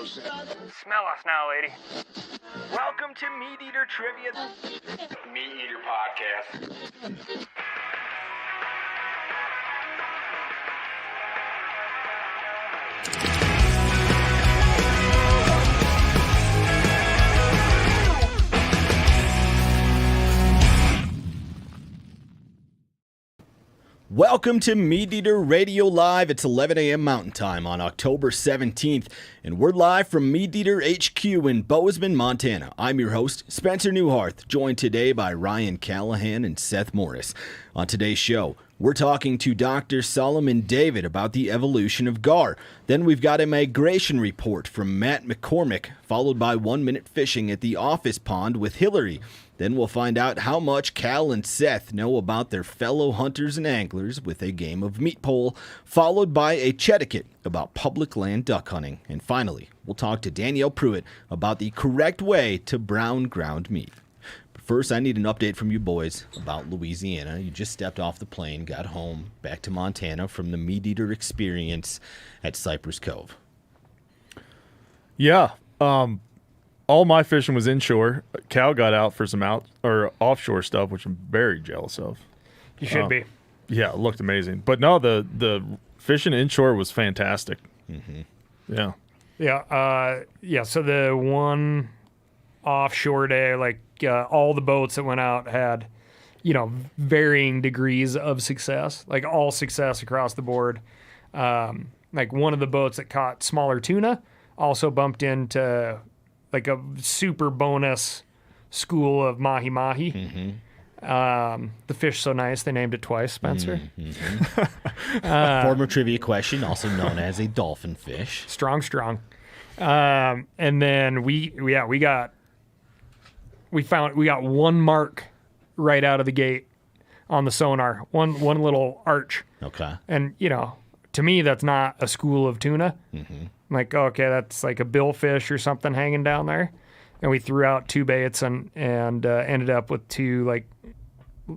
Smell us now, lady. Welcome to MeatEater Trivia. MeatEater Podcast. Welcome to MeatEater Radio Live. It's 11 a.m. Mountain Time on October 17th, and we're live from MeatEater HQ in Bozeman, Montana. I'm your host, Spencer Newharth, joined today by Ryan Callahan and Seth Morris. On today's show, we're talking to Dr. Solomon David about the evolution of gar. Then we've got a migration report from Matt McCormick, followed by 1 minute fishing at the office pond with Hillary. Then we'll find out how much Cal and Seth know about their fellow hunters and anglers with a game of meat pole, followed by a Etiquette about public land duck hunting. And finally, we'll talk to Danielle Pruitt about the correct way to brown ground meat. But first, I need an update from you boys about Louisiana. You just stepped off the plane, got home, back to Montana from the MeatEater experience at Cypress Cove. Yeah, all my fishing was inshore. Cal got out for some offshore stuff, which I'm very jealous of. You should be. Yeah, it looked amazing. But no, the fishing inshore was fantastic. Mm-hmm. Yeah. So the one offshore day, all the boats that went out had, varying degrees of success, like all success across the board. Like one of the boats that caught smaller tuna also bumped into like a super bonus school of mahi-mahi. Mm-hmm. The fish so nice, they named it twice, Spencer. Mm-hmm. Former trivia question, also known as a dolphin fish. Strong. And then we got one mark right out of the gate on the sonar, one little arch. Okay. And, to me, that's not a school of tuna. Mm-hmm. Like, okay, that's like a billfish or something hanging down there. And we threw out two baits and ended up with two,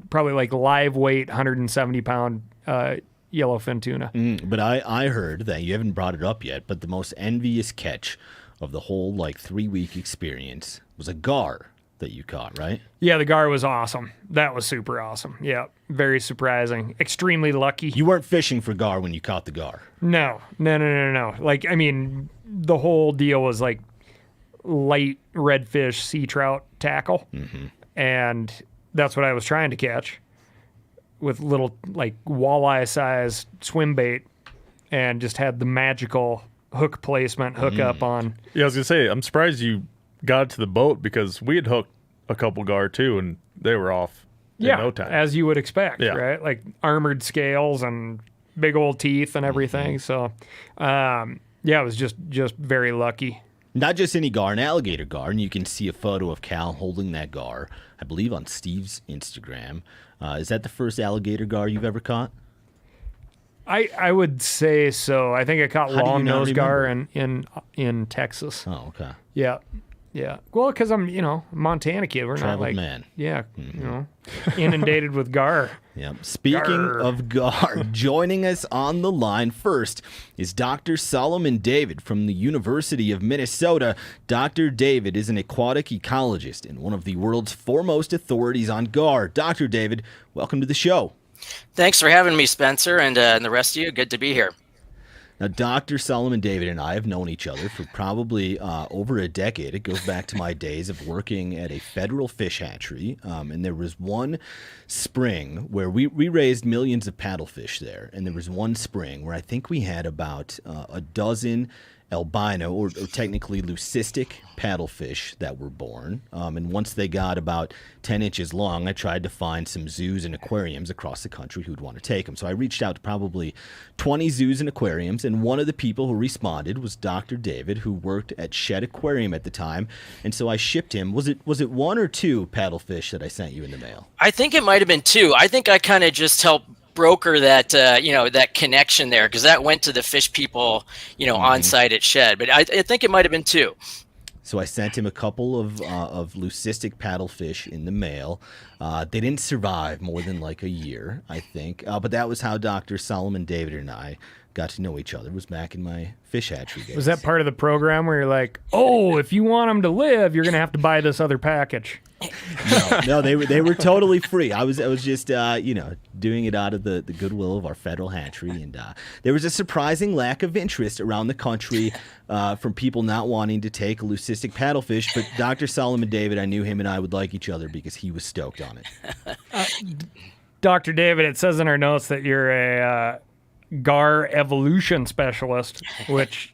probably live weight, 170-pound yellowfin tuna. But I heard that you haven't brought it up yet, but the most envious catch of the whole 3-week experience was a gar that you caught, right? Yeah, the gar was awesome. That was super awesome. Yeah, very surprising. Extremely lucky. You weren't fishing for gar when you caught the gar. No. The whole deal was light redfish, sea trout tackle. Mm-hmm. And that's what I was trying to catch with little walleye-sized swim bait, and just had the magical hook placement, hook up on. Yeah, I was going to say, I'm surprised you got it to the boat, because we had hooked a couple gar too, and they were off in no time. As you would expect, right? Like armored scales and big old teeth and everything. Mm-hmm. So, it was just very lucky. Not just any gar, an alligator gar, and you can see a photo of Cal holding that gar, I believe on Steve's Instagram. Is that the first alligator gar you've ever caught? I would say so. I think I caught long nose gar in Texas. Oh, okay. Yeah. Well, because I'm, Montana kid. We're Traveled not man. Yeah, inundated with gar. Yeah. Speaking of gar, joining us on the line first is Dr. Solomon David from the University of Minnesota. Dr. David is an aquatic ecologist and one of the world's foremost authorities on gar. Dr. David, welcome to the show. Thanks for having me, Spencer, and the rest of you. Good to be here. Now, Dr. Solomon David and I have known each other for probably over a decade. It goes back to my days of working at a federal fish hatchery, and there was one spring where we raised millions of paddlefish there, and there was one spring where I think we had about a dozen albino, or technically leucistic paddlefish that were born. And once they got about 10 inches long, I tried to find some zoos and aquariums across the country who would want to take them. So I reached out to probably 20 zoos and aquariums, and one of the people who responded was Dr. David, who worked at Shed Aquarium at the time. And so I shipped him. Was it one or two paddlefish that I sent you in the mail? I think it might have been two. I think I kind of just helped broker that that connection there, because that went to the fish people on site at Shed, but I think it might have been two. So I sent him a couple of leucistic paddlefish in the mail. They didn't survive more than like a year, I think. But that was how Dr. Solomon David and I got to know each other, was back in my fish hatchery days. Was that part of the program where you're like, oh, if you want them to live, you're going to have to buy this other package? No, they were totally free. I was just doing it out of the goodwill of our federal hatchery, and there was a surprising lack of interest around the country from people not wanting to take a leucistic paddlefish. But Dr. Solomon David, I knew him and I would like each other because he was stoked on it. Dr. David, it says in our notes that you're a Gar evolution specialist, which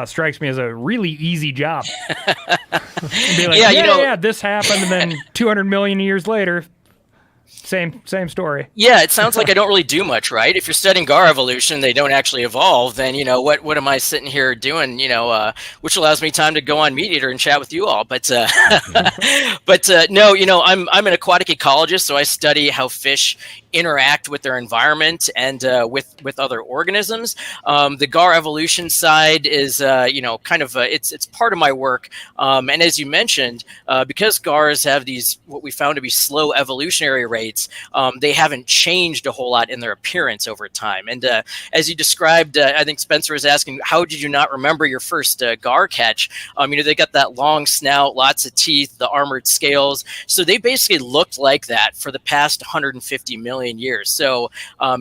strikes me as a really easy job. Be like, yeah, this happened, and then 200 million years later, same story. Yeah, it sounds like I don't really do much, right? If you're studying Gar evolution, they don't actually evolve, then, what am I sitting here doing, which allows me time to go on MeatEater and chat with you all. But no, I'm an aquatic ecologist, so I study how fish interact with their environment and with other organisms. The Gar evolution side is, it's part of my work. And as you mentioned, because Gars have these, what we found to be slow evolutionary rates, they haven't changed a whole lot in their appearance over time. And as you described, I think Spencer was asking, how did you not remember your first Gar catch? They got that long snout, lots of teeth, the armored scales. So they basically looked like that for the past 150 million years. So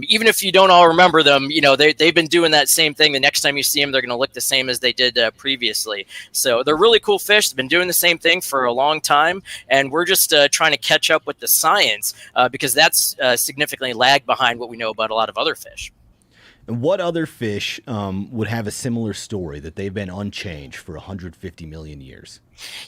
even if you don't all remember them, they've been doing that same thing. The next time you see them, they're going to look the same as they did previously. So they're really cool fish. They've been doing the same thing for a long time. And we're just trying to catch up with the science because that's significantly lagged behind what we know about a lot of other fish. And what other fish would have a similar story that they've been unchanged for 150 million years?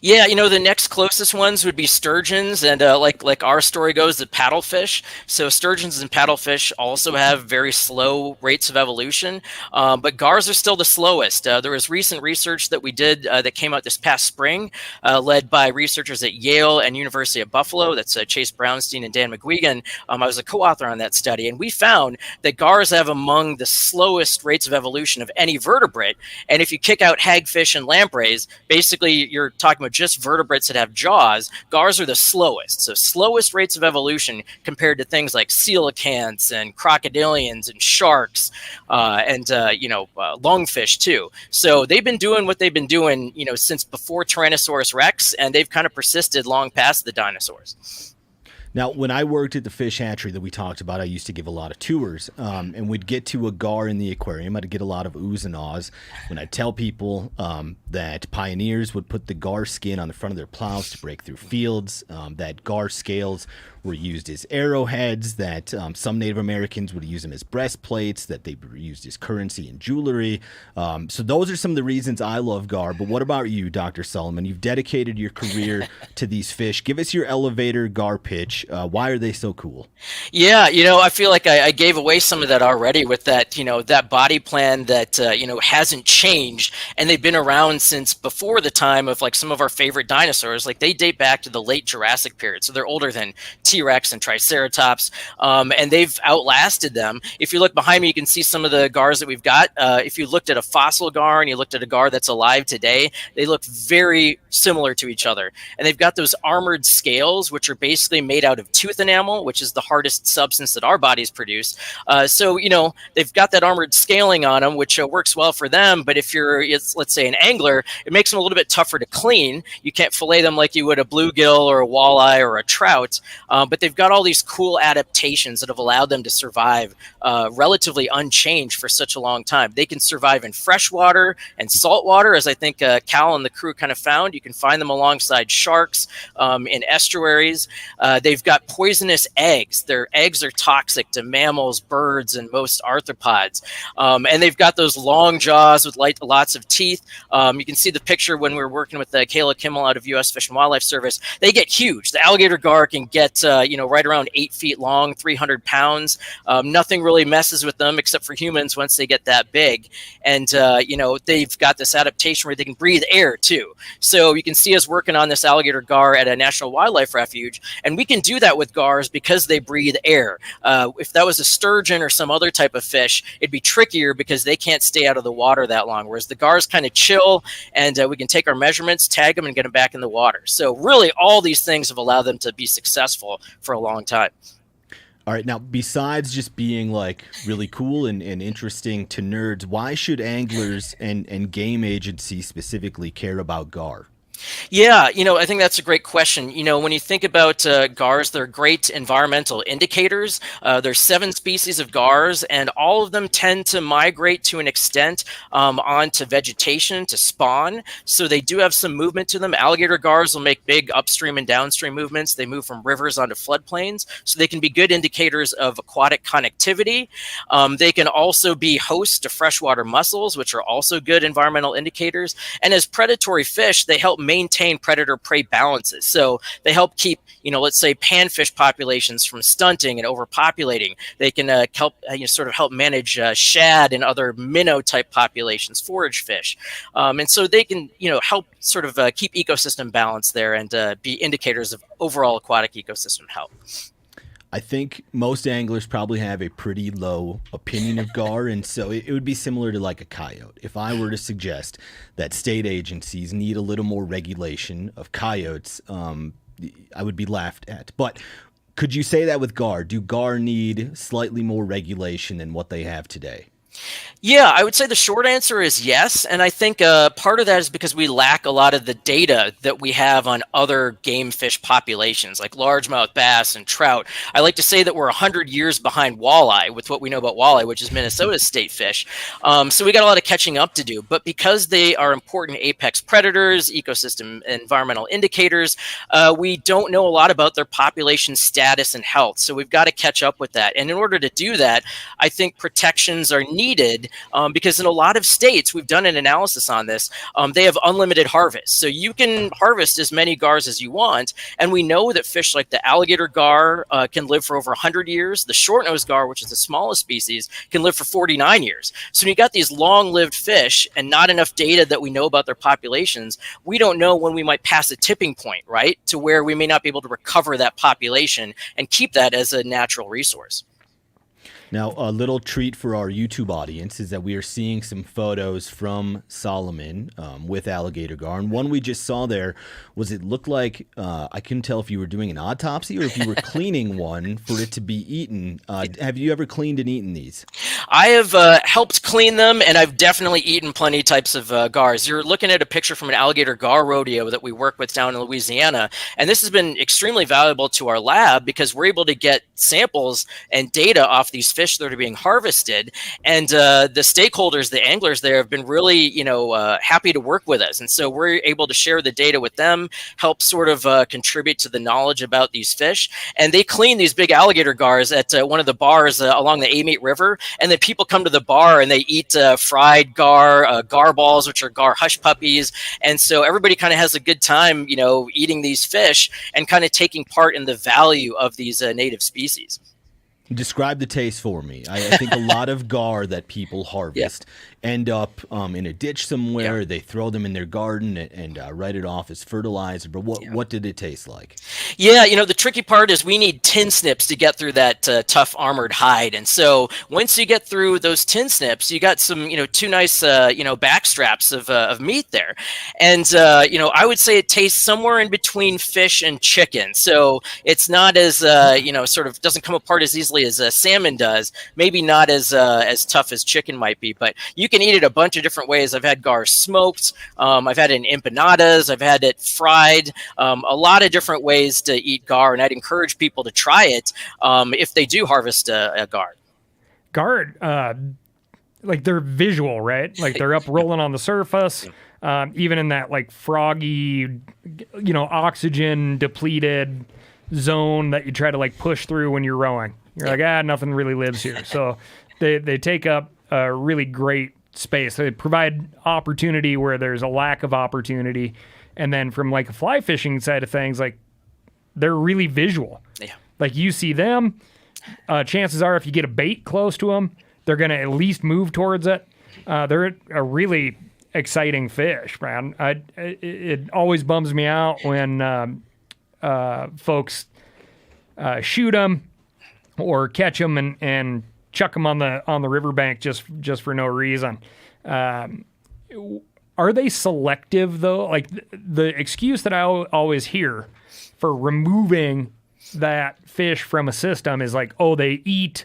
Yeah, the next closest ones would be sturgeons, and like our story goes, the paddlefish. So sturgeons and paddlefish also have very slow rates of evolution, but Gars are still the slowest. There was recent research that we did that came out this past spring, led by researchers at Yale and University of Buffalo. That's Chase Brownstein and Dan McGuigan. I was a co-author on that study, and we found that Gars have among the slowest rates of evolution of any vertebrate. And if you kick out hagfish and lampreys, basically you're talking about just vertebrates that have jaws. Gars are the slowest. So slowest rates of evolution compared to things like coelacanths and crocodilians and sharks and lungfish too. So they've been doing what they've been doing, since before Tyrannosaurus Rex, and they've kind of persisted long past the dinosaurs. Now, when I worked at the fish hatchery that we talked about, I used to give a lot of tours, and we'd get to a Gar in the aquarium. I'd get a lot of oohs and ahs when I'd tell people that pioneers would put the Gar skin on the front of their plows to break through fields, that Gar scales were used as arrowheads, that some Native Americans would use them as breastplates, that they were used as currency and jewelry. So those are some of the reasons I love Gar. But what about you, Dr. Solomon? You've dedicated your career to these fish. Give us your elevator Gar pitch. Why are they so cool? Yeah, I feel like I gave away some of that already with that, that body plan that, hasn't changed. And they've been around since before the time of like some of our favorite dinosaurs. Like they date back to the late Jurassic period. So they're older than T-Rex and Triceratops, and they've outlasted them. If you look behind me, you can see some of the Gars that we've got. If you looked at a fossil Gar and you looked at a Gar that's alive today, they look very similar to each other. And they've got those armored scales, which are basically made out of tooth enamel, which is the hardest substance that our bodies produce. So they've got that armored scaling on them, which works well for them. But if you're, let's say, an angler, it makes them a little bit tougher to clean. You can't fillet them like you would a bluegill or a walleye or a trout. But they've got all these cool adaptations that have allowed them to survive relatively unchanged for such a long time. They can survive in freshwater and saltwater, as I think Cal and the crew kind of found. You can find them alongside sharks in estuaries. They've got poisonous eggs. Their eggs are toxic to mammals, birds, and most arthropods. And they've got those long jaws with lots of teeth. You can see the picture when we were working with Kayla Kimmel out of U.S. Fish and Wildlife Service. They get huge. The alligator Gar can get right around 8 feet long, 300 pounds. Nothing really messes with them except for humans once they get that big. And, they've got this adaptation where they can breathe air too. So you can see us working on this alligator gar at a national wildlife refuge. And we can do that with gars because they breathe air. If that was a sturgeon or some other type of fish, it'd be trickier because they can't stay out of the water that long. Whereas the gars kind of chill, and we can take our measurements, tag them, and get them back in the water. So really all these things have allowed them to be successful for a long time. All right, now besides just being like really cool and interesting to nerds, why should anglers and game agencies specifically care about gar? Yeah, I think that's a great question. When you think about gars, they're great environmental indicators. There's 7 species of gars, and all of them tend to migrate to an extent onto vegetation to spawn. So they do have some movement to them. Alligator gars will make big upstream and downstream movements. They move from rivers onto floodplains, so they can be good indicators of aquatic connectivity. They can also be hosts to freshwater mussels, which are also good environmental indicators. And as predatory fish, they help maintain predator-prey balances. So they help keep, let's say panfish populations from stunting and overpopulating. They can help help manage shad and other minnow-type populations, forage fish. And so they can, help keep ecosystem balance there and be indicators of overall aquatic ecosystem health. I think most anglers probably have a pretty low opinion of gar, and so it would be similar to like a coyote. If I were to suggest that state agencies need a little more regulation of coyotes, I would be laughed at. But could you say that with gar? Do gar need slightly more regulation than what they have today? Yeah, I would say the short answer is yes. And I think part of that is because we lack a lot of the data that we have on other game fish populations, like largemouth bass and trout. I like to say that we're 100 years behind walleye with what we know about walleye, which is Minnesota's state fish. So we got a lot of catching up to do. But because they are important apex predators, ecosystem environmental indicators, we don't know a lot about their population status and health. So we've got to catch up with that. And in order to do that, I think protections are needed. Because in a lot of states, we've done an analysis on this, they have unlimited harvest. So you can harvest as many gars as you want. And we know that fish like the alligator gar can live for over 100 years. The short-nosed gar, which is the smallest species, can live for 49 years. So when you got these long-lived fish and not enough data that we know about their populations, we don't know when we might pass a tipping point, right, to where we may not be able to recover that population and keep that as a natural resource. Now, a little treat for our YouTube audience is that we are seeing some photos from Solomon with alligator gar. And one we just saw there was it looked like, I couldn't tell if you were doing an autopsy or if you were cleaning one for it to be eaten. Have you ever cleaned and eaten these? I have helped clean them, and I've definitely eaten plenty types of gars. You're looking at a picture from an alligator gar rodeo that we work with down in Louisiana. And this has been extremely valuable to our lab because we're able to get samples and data off these fish that are being harvested, and the stakeholders, the anglers there, have been really, happy to work with us, and so we're able to share the data with them, help sort of contribute to the knowledge about these fish. And they clean these big alligator gars at one of the bars along the Amite River, and then people come to the bar and they eat fried gar, gar balls, which are gar hush puppies, and so everybody kind of has a good time, eating these fish and kind of taking part in the value of these native species. Describe the taste for me. I think a lot of gar that people harvest end up in a ditch somewhere. Yeah. They throw them in their garden and write it off as fertilizer. But what did it taste like? Yeah, the tricky part is we need tin snips to get through that tough armored hide. And so once you get through those tin snips, you got some, two nice, back straps of meat there. And, I would say it tastes somewhere in between fish and chicken. So it's not as, sort of doesn't come apart as easily as salmon does. Maybe not as tough as chicken might be, but you can eat it a bunch of different ways. I've had gar smoked. I've had it in empanadas. I've had it fried. A lot of different ways to eat gar, and I'd encourage people to try it if they do harvest a gar. Gar, like they're visual, right? Like they're up rolling on the surface, even in that like froggy, oxygen depleted zone that you try to like push through when you're rowing. You're like, nothing really lives here. So they take up a really great space. They provide opportunity where there's a lack of opportunity. And then from like a fly fishing side of things, like they're really visual. Yeah. Like you see them, chances are if you get a bait close to them, they're going to at least move towards it. They're a really exciting fish, man. It always bums me out when folks shoot them or catch them and chuck them on the riverbank just for no reason. Are they selective though? Like the excuse that I always hear for removing that fish from a system is like, oh, they eat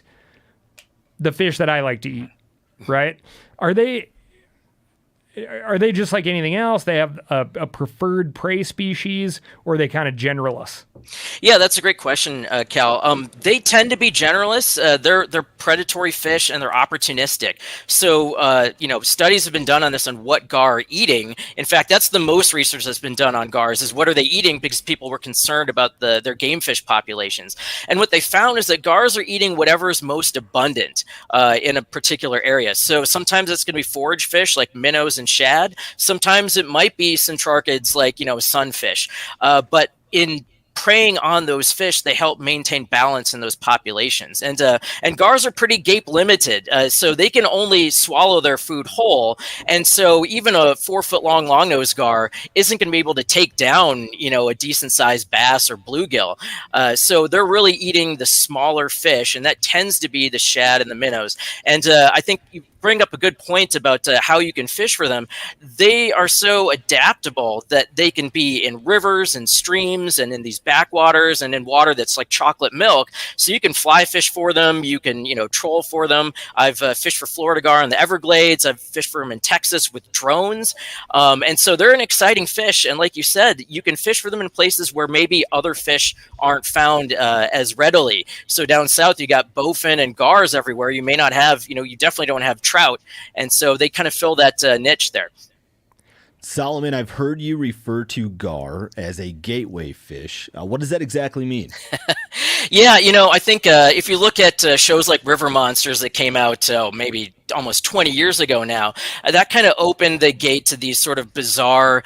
the fish that I like to eat, right? Are they just like anything else? They have a preferred prey species, or are they kind of generalists? Yeah, that's a great question, Cal. They tend to be generalists. They're predatory fish and they're opportunistic. So, studies have been done on this on what gar are eating. In fact, that's the most research that's been done on gars is what are they eating because people were concerned about their game fish populations. And what they found is that gars are eating whatever is most abundant in a particular area. So sometimes it's going to be forage fish like minnows and shad. Sometimes it might be centrarchids like, sunfish. But in preying on those fish, they help maintain balance in those populations. And gars are pretty gape limited, so they can only swallow their food whole. And so even a 4-foot long longnose gar isn't going to be able to take down, a decent sized bass or bluegill. So they're really eating the smaller fish, and that tends to be the shad and the minnows. And I think you bring up a good point about how you can fish for them. They are so adaptable that they can be in rivers and streams and in these backwaters and in water that's like chocolate milk. So you can fly fish for them. You can, troll for them. I've fished for Florida gar in the Everglades. I've fished for them in Texas with drones. And so they're an exciting fish. And like you said, you can fish for them in places where maybe other fish aren't found as readily. So down south, you got bowfin and gars everywhere. You may not have, you definitely don't have trout. And so they kind of fill that niche there. Solomon, I've heard you refer to gar as a gateway fish. What does that exactly mean? Yeah, I think if you look at shows like River Monsters that came out maybe almost 20 years ago now, that kind of opened the gate to these sort of bizarre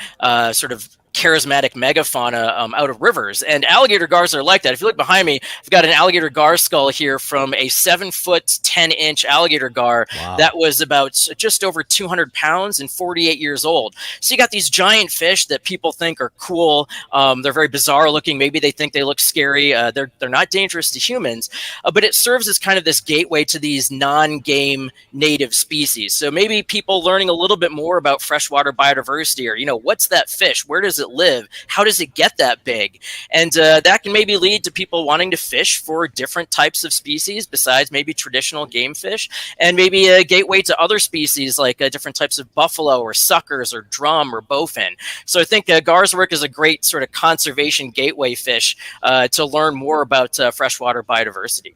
sort of charismatic megafauna out of rivers, and alligator gars are like that. If you look behind me, I've got an alligator gar skull here from a 7-foot 10-inch alligator gar. Wow. That was about just over 200 pounds and 48 years old. So you got these giant fish that people think are cool. They're very bizarre looking. Maybe they think they look scary. They're not dangerous to humans, but it serves as kind of this gateway to these non-game native species. So maybe people learning a little bit more about freshwater biodiversity, or what's that fish? Where does it live? How does it get that big? And that can maybe lead to people wanting to fish for different types of species besides maybe traditional game fish, and maybe a gateway to other species like different types of buffalo or suckers or drum or bowfin. So I think gars work as a great sort of conservation gateway fish to learn more about freshwater biodiversity.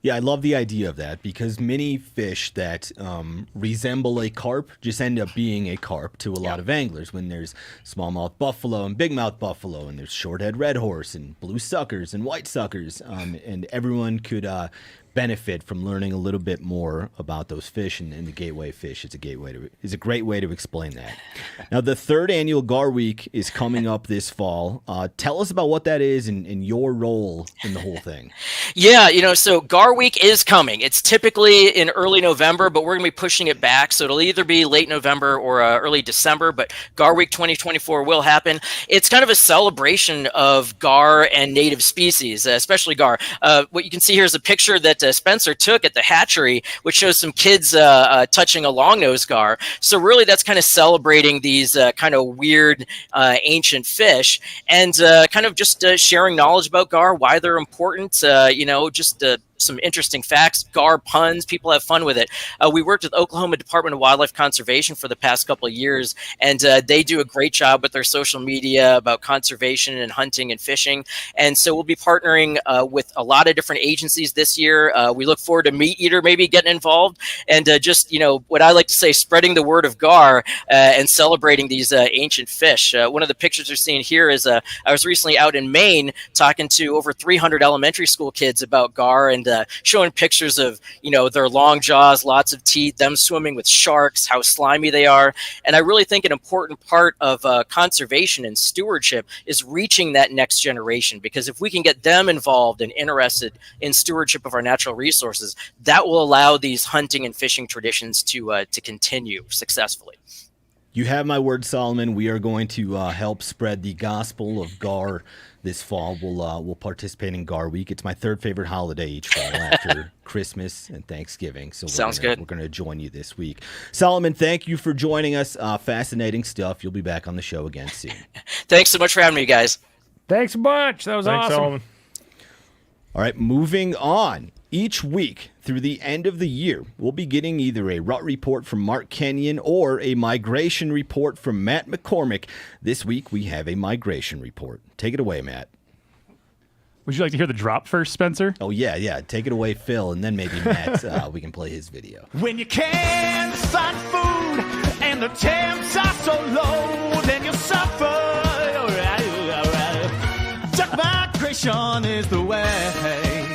Yeah, I love the idea of that because many fish that resemble a carp just end up being a carp to a lot of anglers. When there's smallmouth buffalo and bigmouth buffalo, and there's shorthead red horse and blue suckers and white suckers, and everyone could benefit from learning a little bit more about those fish and the gateway fish. It's a great way to explain that. Now, the third annual Gar Week is coming up this fall. Tell us about what that is and your role in the whole thing. Yeah, so Gar Week is coming. It's typically in early November, but we're going to be pushing it back. So it'll either be late November or early December, but Gar Week 2024 will happen. It's kind of a celebration of gar and native species, especially gar. What you can see here is a picture that Spencer took at the hatchery, which shows some kids touching a longnose gar. So really that's kind of celebrating these kind of weird ancient fish and kind of just sharing knowledge about gar, why they're important, just some interesting facts, gar puns. People have fun with it. We worked with Oklahoma Department of Wildlife Conservation for the past couple of years, and they do a great job with their social media about conservation and hunting and fishing. And so we'll be partnering with a lot of different agencies this year. We look forward to MeatEater maybe getting involved and just, what I like to say, spreading the word of gar and celebrating these ancient fish. One of the pictures you're seeing here is I was recently out in Maine talking to over 300 elementary school kids about gar, and and showing pictures of, their long jaws, lots of teeth, them swimming with sharks, how slimy they are. And I really think an important part of conservation and stewardship is reaching that next generation, because if we can get them involved and interested in stewardship of our natural resources, that will allow these hunting and fishing traditions to continue successfully. You have my word, Solomon. We are going to help spread the gospel of Gar this fall. We'll participate in Gar Week. It's my third favorite holiday each fall after Christmas and Thanksgiving. So Sounds good. We're going to join you this week. Solomon, thank you for joining us. Fascinating stuff. You'll be back on the show again soon. Thanks so much for having me, guys. Thanks a bunch. That was Thanks, awesome. Solomon. All right, moving on. Each week through the end of the year, we'll be getting either a rut report from Mark Kenyon or a migration report from Matt McCormick. This week, we have a migration report. Take it away, Matt. Would you like to hear the drop first, Spencer? Oh, yeah. Take it away, Phil, and then maybe Matt, we can play his video. When you can't find food and the temps are so low, then you suffer. All right. Duck migration is the way.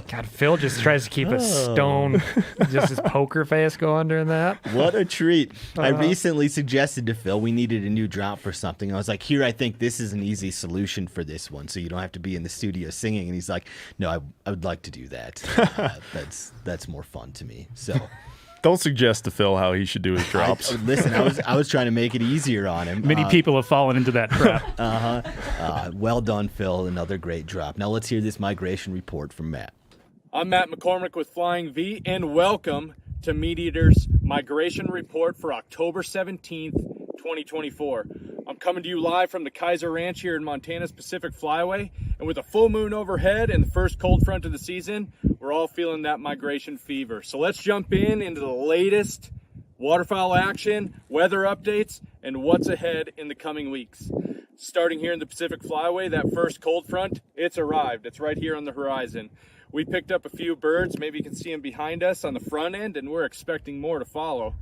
God, Phil just tries to keep a stone, just his poker face going during that. What a treat. I recently suggested to Phil we needed a new drop for something. I was like, here, I think this is an easy solution for this one, so you don't have to be in the studio singing. And he's like, no, I would like to do that. That's more fun to me. So Don't suggest to Phil how he should do his drops. Listen, I was trying to make it easier on him. Many people have fallen into that trap. Well done, Phil. Another great drop. Now let's hear this migration report from Matt. I'm Matt McCormick with Flying V, and welcome to MeatEater's Migration Report for October 17th, 2024. I'm coming to you live from the Kaiser Ranch here in Montana's Pacific Flyway, and with a full moon overhead and the first cold front of the season, we're all feeling that migration fever. So let's jump into the latest waterfowl action, weather updates, and what's ahead in the coming weeks. Starting here in the Pacific Flyway, that first cold front, it's arrived. It's right here on the horizon. We picked up a few birds, maybe you can see them behind us on the front end, and we're expecting more to follow.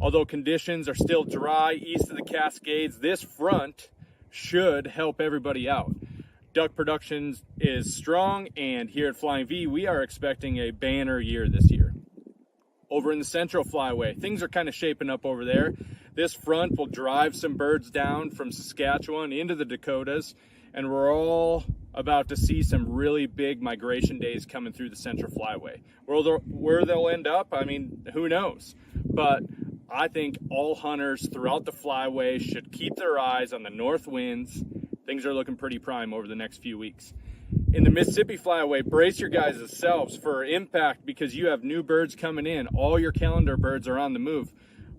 Although conditions are still dry east of the Cascades, this front should help everybody out. Duck production is strong, and here at Flying V, we are expecting a banner year this year. Over in the Central Flyway, things are kind of shaping up over there. This front will drive some birds down from Saskatchewan into the Dakotas, and we're all about to see some really big migration days coming through the Central Flyway. Where they'll end up, I mean, who knows? But I think all hunters throughout the Flyway should keep their eyes on the north winds. Things are looking pretty prime over the next few weeks. In the Mississippi Flyway, brace your guys' selves for impact because you have new birds coming in. All your calendar birds are on the move.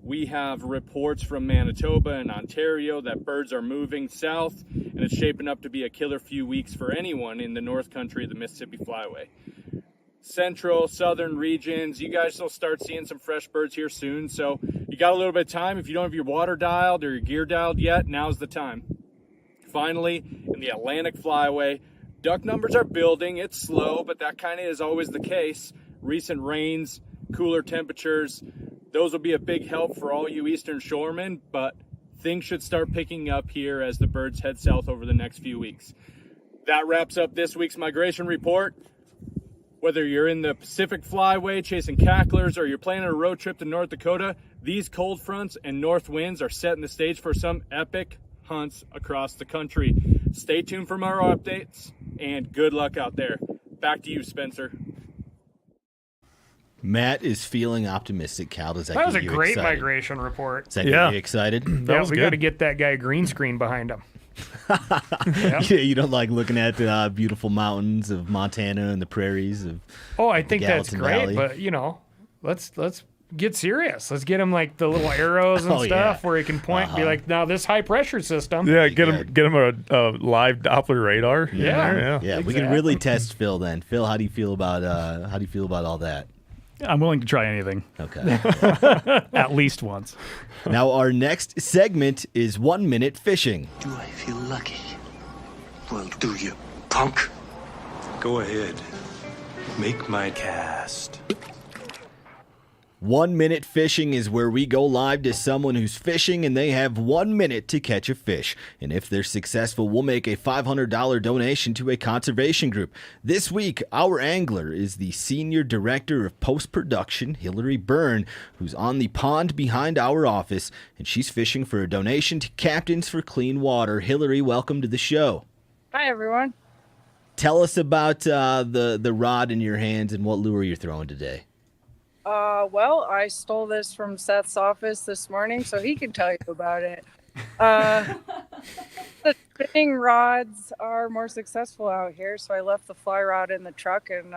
We have reports from Manitoba and Ontario that birds are moving south, and it's shaping up to be a killer few weeks for anyone in the North Country of the Mississippi Flyway. Central, southern regions, you guys will start seeing some fresh birds here soon, so you got a little bit of time. If you don't have your water dialed or your gear dialed yet, now's the time. Finally, in the Atlantic Flyway, duck numbers are building. It's slow, but that kind of is always the case. Recent rains, cooler temperatures, those will be a big help for all you eastern shoremen, but things should start picking up here as the birds head south over the next few weeks. That wraps up this week's migration report. Whether you're in the Pacific Flyway chasing cacklers or you're planning a road trip to North Dakota, these cold fronts and north winds are setting the stage for some epic hunts across the country. Stay tuned for more updates, and good luck out there. Back to you, Spencer. Matt is feeling optimistic. Cal, does that That was a get you great excited? migration report. Does that get you excited? Yeah, was we good. got to get that guy a green screen behind him. Yeah, you don't like looking at the beautiful mountains of Montana and the prairies of I think that's Gallatin great, Valley. but let's get serious. Let's get him like the little arrows and Oh, stuff yeah. where he can point and be like, now this high pressure system. Yeah, get him a live Doppler radar. Yeah. Yeah, we can really test Phil then. Phil, how do you feel about all that? I'm willing to try anything, Okay. at least once. Now our next segment is 1 minute fishing. Do I feel lucky? Well, do you, punk? Go ahead. Make my cast. 1 Minute Fishing is where we go live to someone who's fishing and they have 1 minute to catch a fish. And if they're successful, we'll make a $500 donation to a conservation group. This week, our angler is the Senior Director of Post-Production, Hillary Byrne, who's on the pond behind our office, and she's fishing for a donation to Captains for Clean Water. Hillary, welcome to the show. Hi, everyone. Tell us about the rod in your hands and what lure you're throwing today. Well, I stole this from Seth's office this morning, so he can tell you about it. The spinning rods are more successful out here, so I left the fly rod in the truck, and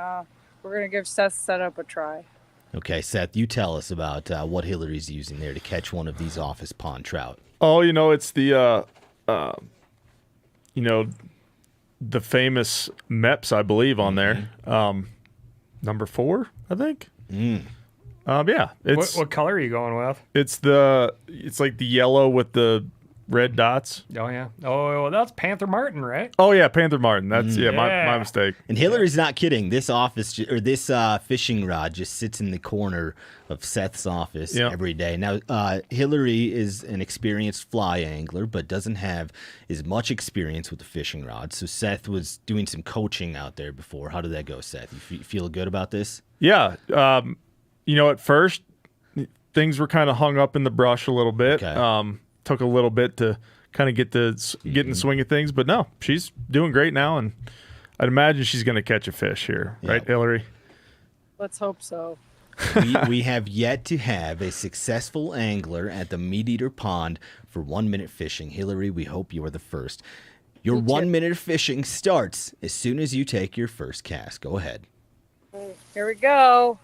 we're going to give Seth's setup a try. Okay, Seth, you tell us about what Hillary's using there to catch one of these office pond trout. Oh, it's the, the famous MEPS, I believe, on there. Number 4, I think. Yeah. What color are you going with? It's like the yellow with the red dots. Oh yeah. Oh, that's Panther Martin, right? Oh yeah, Panther Martin. That's my mistake. And Hillary's not kidding. This office or this fishing rod just sits in the corner of Seth's office every day. Now, Hillary is an experienced fly angler, but doesn't have as much experience with the fishing rod. So Seth was doing some coaching out there before. How did that go, Seth? You feel good about this? Yeah. At first, things were kind of hung up in the brush a little bit. Okay. Took a little bit to kind of get in the swing of things, but no, she's doing great now, and I'd imagine she's going to catch a fish here, right, Hillary? Let's hope so. we have yet to have a successful angler at the MeatEater pond for 1 minute fishing. Hillary, we hope you are the first. Your 1 minute of fishing starts as soon as you take your first cast. Go ahead. Here we go.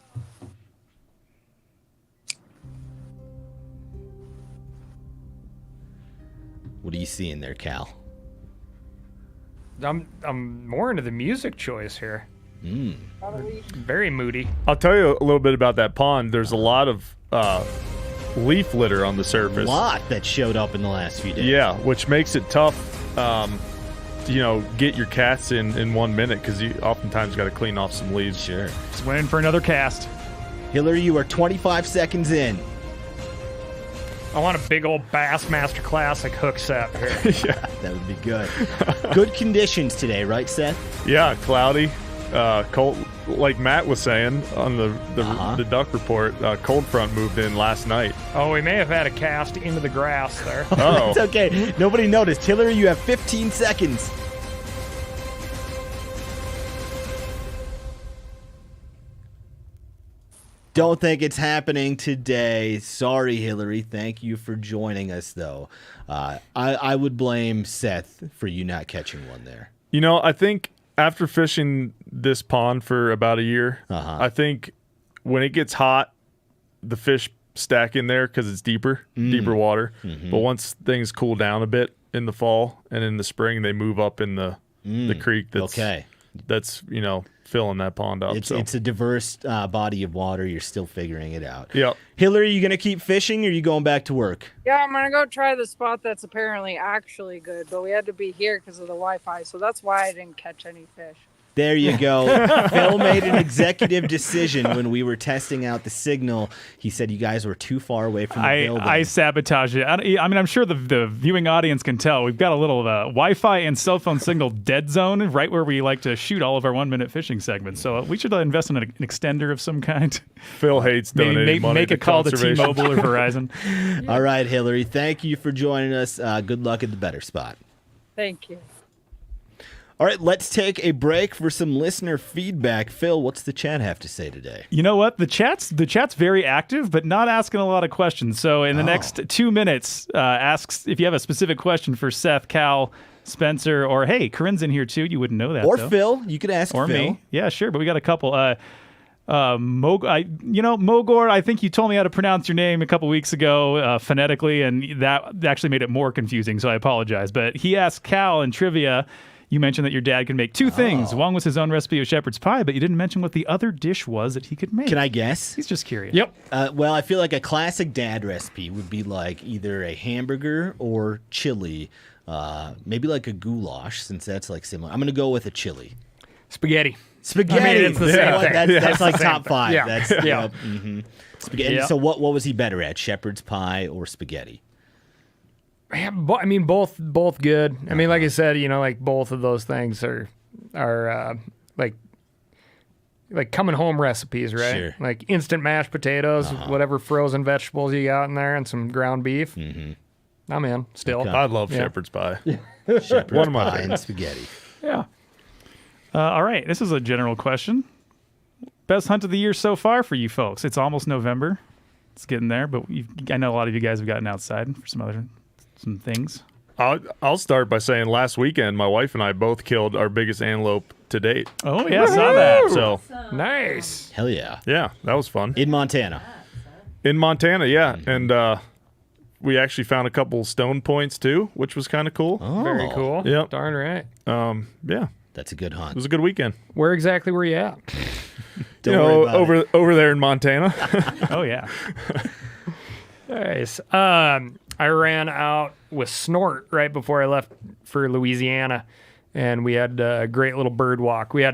What are you seeing there, Cal? I'm more into the music choice here. Very moody. I'll tell you a little bit about that pond. There's a lot of leaf litter on the surface. A lot that showed up in the last few days. Yeah, which makes it tough to get your casts in 1 minute, because you oftentimes got to clean off some leaves. Sure. Just waiting for another cast. Hillary, you are 25 seconds in. I want a big old Bassmaster Classic hook set here. Yeah, that would be good. Good conditions today, right, Seth? Yeah, cloudy, cold. Like Matt was saying on the duck report, cold front moved in last night. Oh, we may have had a cast into the grass there. Oh, it's okay. Nobody noticed. Hillary, you have 15 seconds. Don't think it's happening today. Sorry, Hillary. Thank you for joining us, though. I would blame Seth for you not catching one there. I think after fishing this pond for about a year, I think when it gets hot, the fish stack in there because it's deeper water. Mm-hmm. But once things cool down a bit in the fall and in the spring, they move up in the creek. That's filling that pond up. It's a diverse body of water. You're still figuring it out. Yep. Hillary, are you going to keep fishing or are you going back to work? Yeah, I'm going to go try the spot that's apparently actually good, but we had to be here because of the Wi-Fi, so that's why I didn't catch any fish. There you go. Phil made an executive decision when we were testing out the signal. He said you guys were too far away from the building. I sabotaged it. I mean, I'm sure the viewing audience can tell. We've got a little Wi-Fi and cell phone signal dead zone right where we like to shoot all of our 1 minute fishing segments. So we should invest in an extender of some kind. Phil hates donating money make to a call to conservation. T-Mobile or Verizon. All right, Hillary. Thank you for joining us. Good luck at the better spot. Thank you. All right, let's take a break for some listener feedback. Phil, what's the chat have to say today? You know what? The chat's very active, but not asking a lot of questions. So in the next 2 minutes, asks if you have a specific question for Seth, Cal, Spencer, or hey, Corinne's in here too. You wouldn't know that. Or though. Phil. You could ask or Phil. me. Yeah, sure. But we got a couple. Mogor, I think you told me how to pronounce your name a couple weeks ago phonetically, and that actually made it more confusing, so I apologize. But he asked Cal in trivia, you mentioned that your dad could make two things. One was his own recipe of shepherd's pie, but you didn't mention what the other dish was that he could make. Can I guess? He's just curious. Yep. Well, I feel like a classic dad recipe would be like either a hamburger or chili. Maybe like a goulash, since that's like similar. I'm going to go with a chili. Spaghetti. Spaghetti. I mean, it's the same thing. That's like the same top thing. 5. Yeah. That's, Yeah. Spaghetti. Yeah. So what was he better at, shepherd's pie or spaghetti? Yeah, I mean, both good. I mean, like I said, like both of those things are like coming home recipes, right? Sure. Like instant mashed potatoes, whatever frozen vegetables you got in there, and some ground beef. I'm in still. Okay. I love shepherd's pie. Shepherd's One of my pie and favorites. spaghetti. Yeah. All right, this is a general question. Best hunt of the year so far for you folks? It's almost November. It's getting there, but I know a lot of you guys have gotten outside for some things. I'll start by saying last weekend, my wife and I both killed our biggest antelope to date. Oh, yeah, I saw that. So, Nice. Hell yeah. yeah, that was fun. In Montana. In Montana, yeah. And we actually found a couple stone points, too, which was kind of cool. Very cool. Yep. Darn right. Yeah, That's a good it hunt. was a good weekend. Where exactly were you at? Don't worry about it. over there in Montana. Oh, yeah. Nice. I ran out with Snort right before I left for Louisiana, and we had a great little bird walk. We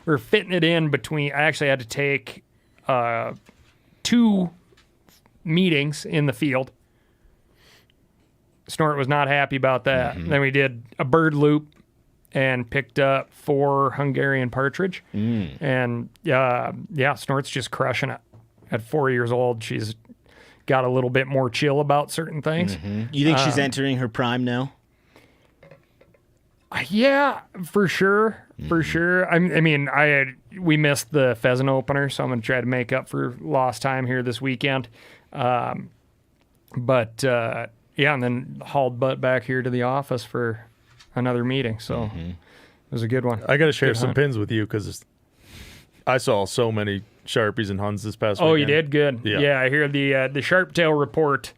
were fitting it in between. I actually had to take 2 meetings in the field. Snort was not happy about that. Then we did a bird loop and picked up 4 Hungarian partridge. And Snort's just crushing it. At 4 years old, she's got a little bit more chill about certain things. You think she's entering her prime now? Yeah, for sure. For sure. We missed the pheasant opener, so I'm going to try to make up for lost time here this weekend. And then hauled butt back here to the office for another meeting. So it was a good one. I got to share Good some hunt. pins with you because I saw so many Sharpies and Huns this past Oh, weekend. you did? Good. Yeah. Yeah, I hear the sharp tail report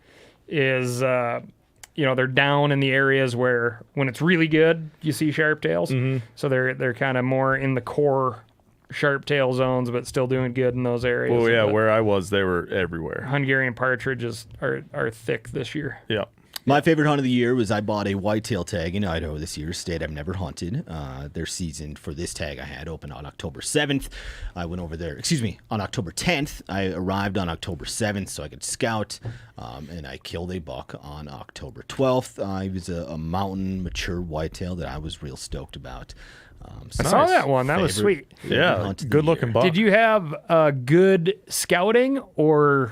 is, they're down in the areas where when it's really good, you see sharp tails. So they're kind of more in the core sharp tail zones, but still doing good in those areas. Oh, yeah, But where I was, they were everywhere. Hungarian partridges are thick this year. Yeah. My favorite hunt of the year was I bought a whitetail tag in Idaho this year, a state I've never hunted. Their season for this tag I had opened on October 7th. I went over there, on October 10th. I arrived on October 7th so I could scout, and I killed a buck on October 12th. It was a mountain mature whitetail that I was real stoked about. I saw that one. That was favorite sweet. Yeah, hunt of the good looking year. buck. Did you have good scouting or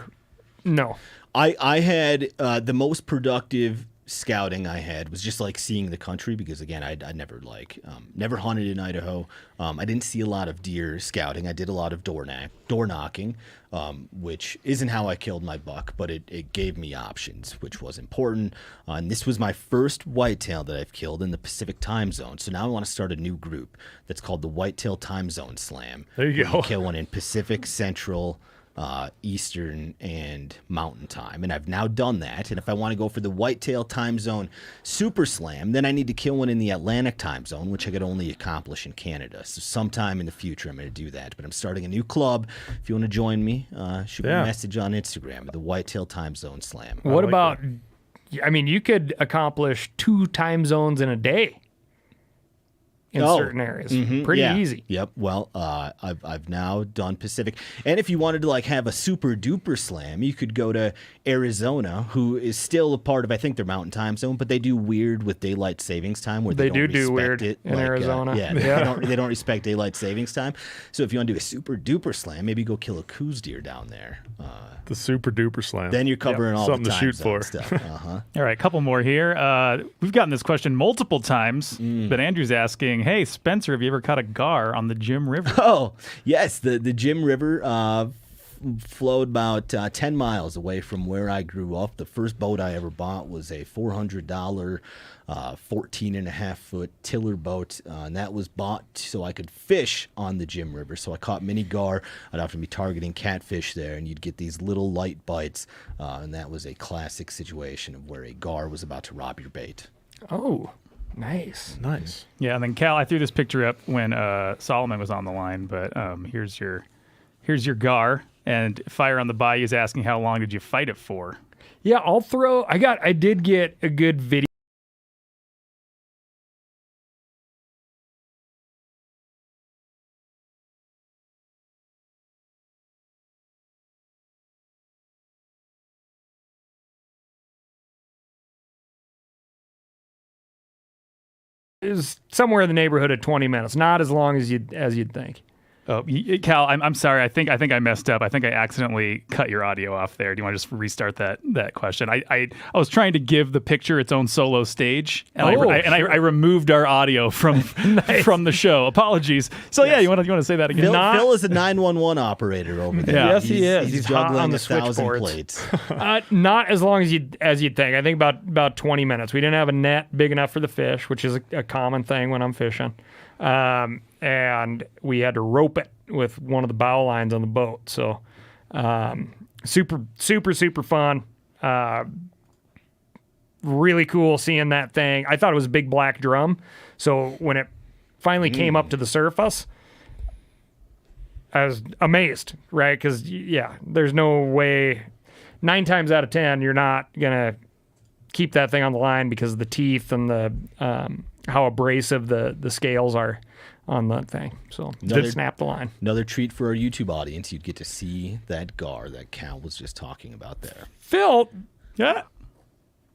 no? I had the most productive scouting I had was just like seeing the country because again I never never hunted in Idaho. I didn't see a lot of deer scouting. I did a lot of door knocking, which isn't how I killed my buck, but it gave me options, which was important. And this was my first whitetail that I've killed in the Pacific time zone. So now I want to start a new group that's called the Whitetail Time Zone Slam. There you where go. Kill one in Pacific, Central, Eastern, and Mountain Time. And I've now done that. And if I want to go for the Whitetail Time Zone Super Slam, then I need to kill one in the Atlantic Time Zone, which I could only accomplish in Canada. So sometime in the future, I'm going to do that. But I'm starting a new club. If you want to join me, shoot me a message on Instagram, the Whitetail Time Zone Slam. What about, you could accomplish 2 time zones in a day in certain areas. Pretty easy. Yep. Well, I've now done Pacific, and if you wanted to have a super duper slam, you could go to Arizona, who is still a part of I think their Mountain Time Zone, but they do weird with daylight savings time where they don't do respect weird it, in Arizona. They don't respect daylight savings time. So if you want to do a super duper slam, maybe go kill a Coues deer down there. The super duper slam. Then you're covering all Something the to time shoot zone for. stuff. All right, a couple more here. We've gotten this question multiple times, but Andrew's asking, hey, Spencer, have you ever caught a gar on the Jim River? Oh, yes. The Jim River flowed about 10 miles away from where I grew up. The first boat I ever bought was a $400 14.5-foot tiller boat, and that was bought so I could fish on the Jim River. So I caught mini gar. I'd often be targeting catfish there, and you'd get these little light bites, and that was a classic situation of where a gar was about to rob your bait. Oh, nice. Nice. Yeah, and then Cal, I threw this picture up when Solomon was on the line, but here's your gar, and Fire on the Bayou is asking how long did you fight it for? Yeah, I did get a good video It was somewhere in the neighborhood of 20 minutes, not as long as you'd think. Oh, Cal, I'm sorry. I think I messed up. I think I accidentally cut your audio off there. Do you want to just restart that question? I was trying to give the picture its own solo stage, and I removed our audio from from the show. Apologies. So yes. You want to say that again? Phil is a 911 operator over there. Yeah. Yes, he is. He's juggling on the 1,000 plates. Not as long as you'd think. I think about 20 minutes. We didn't have a net big enough for the fish, which is a common thing when I'm fishing. And we had to rope it with one of the bow lines on the boat. So, super, super, super fun. Really cool seeing that thing. I thought it was a big black drum. So when it finally came up to the surface, I was amazed, right? Because, there's no way, 9 times out of 10, you're not going to keep that thing on the line because of the teeth and the how abrasive the scales are on that thing. So just snap the line. Another treat for our YouTube audience. You'd get to see that gar that Cal was just talking about there. Phil,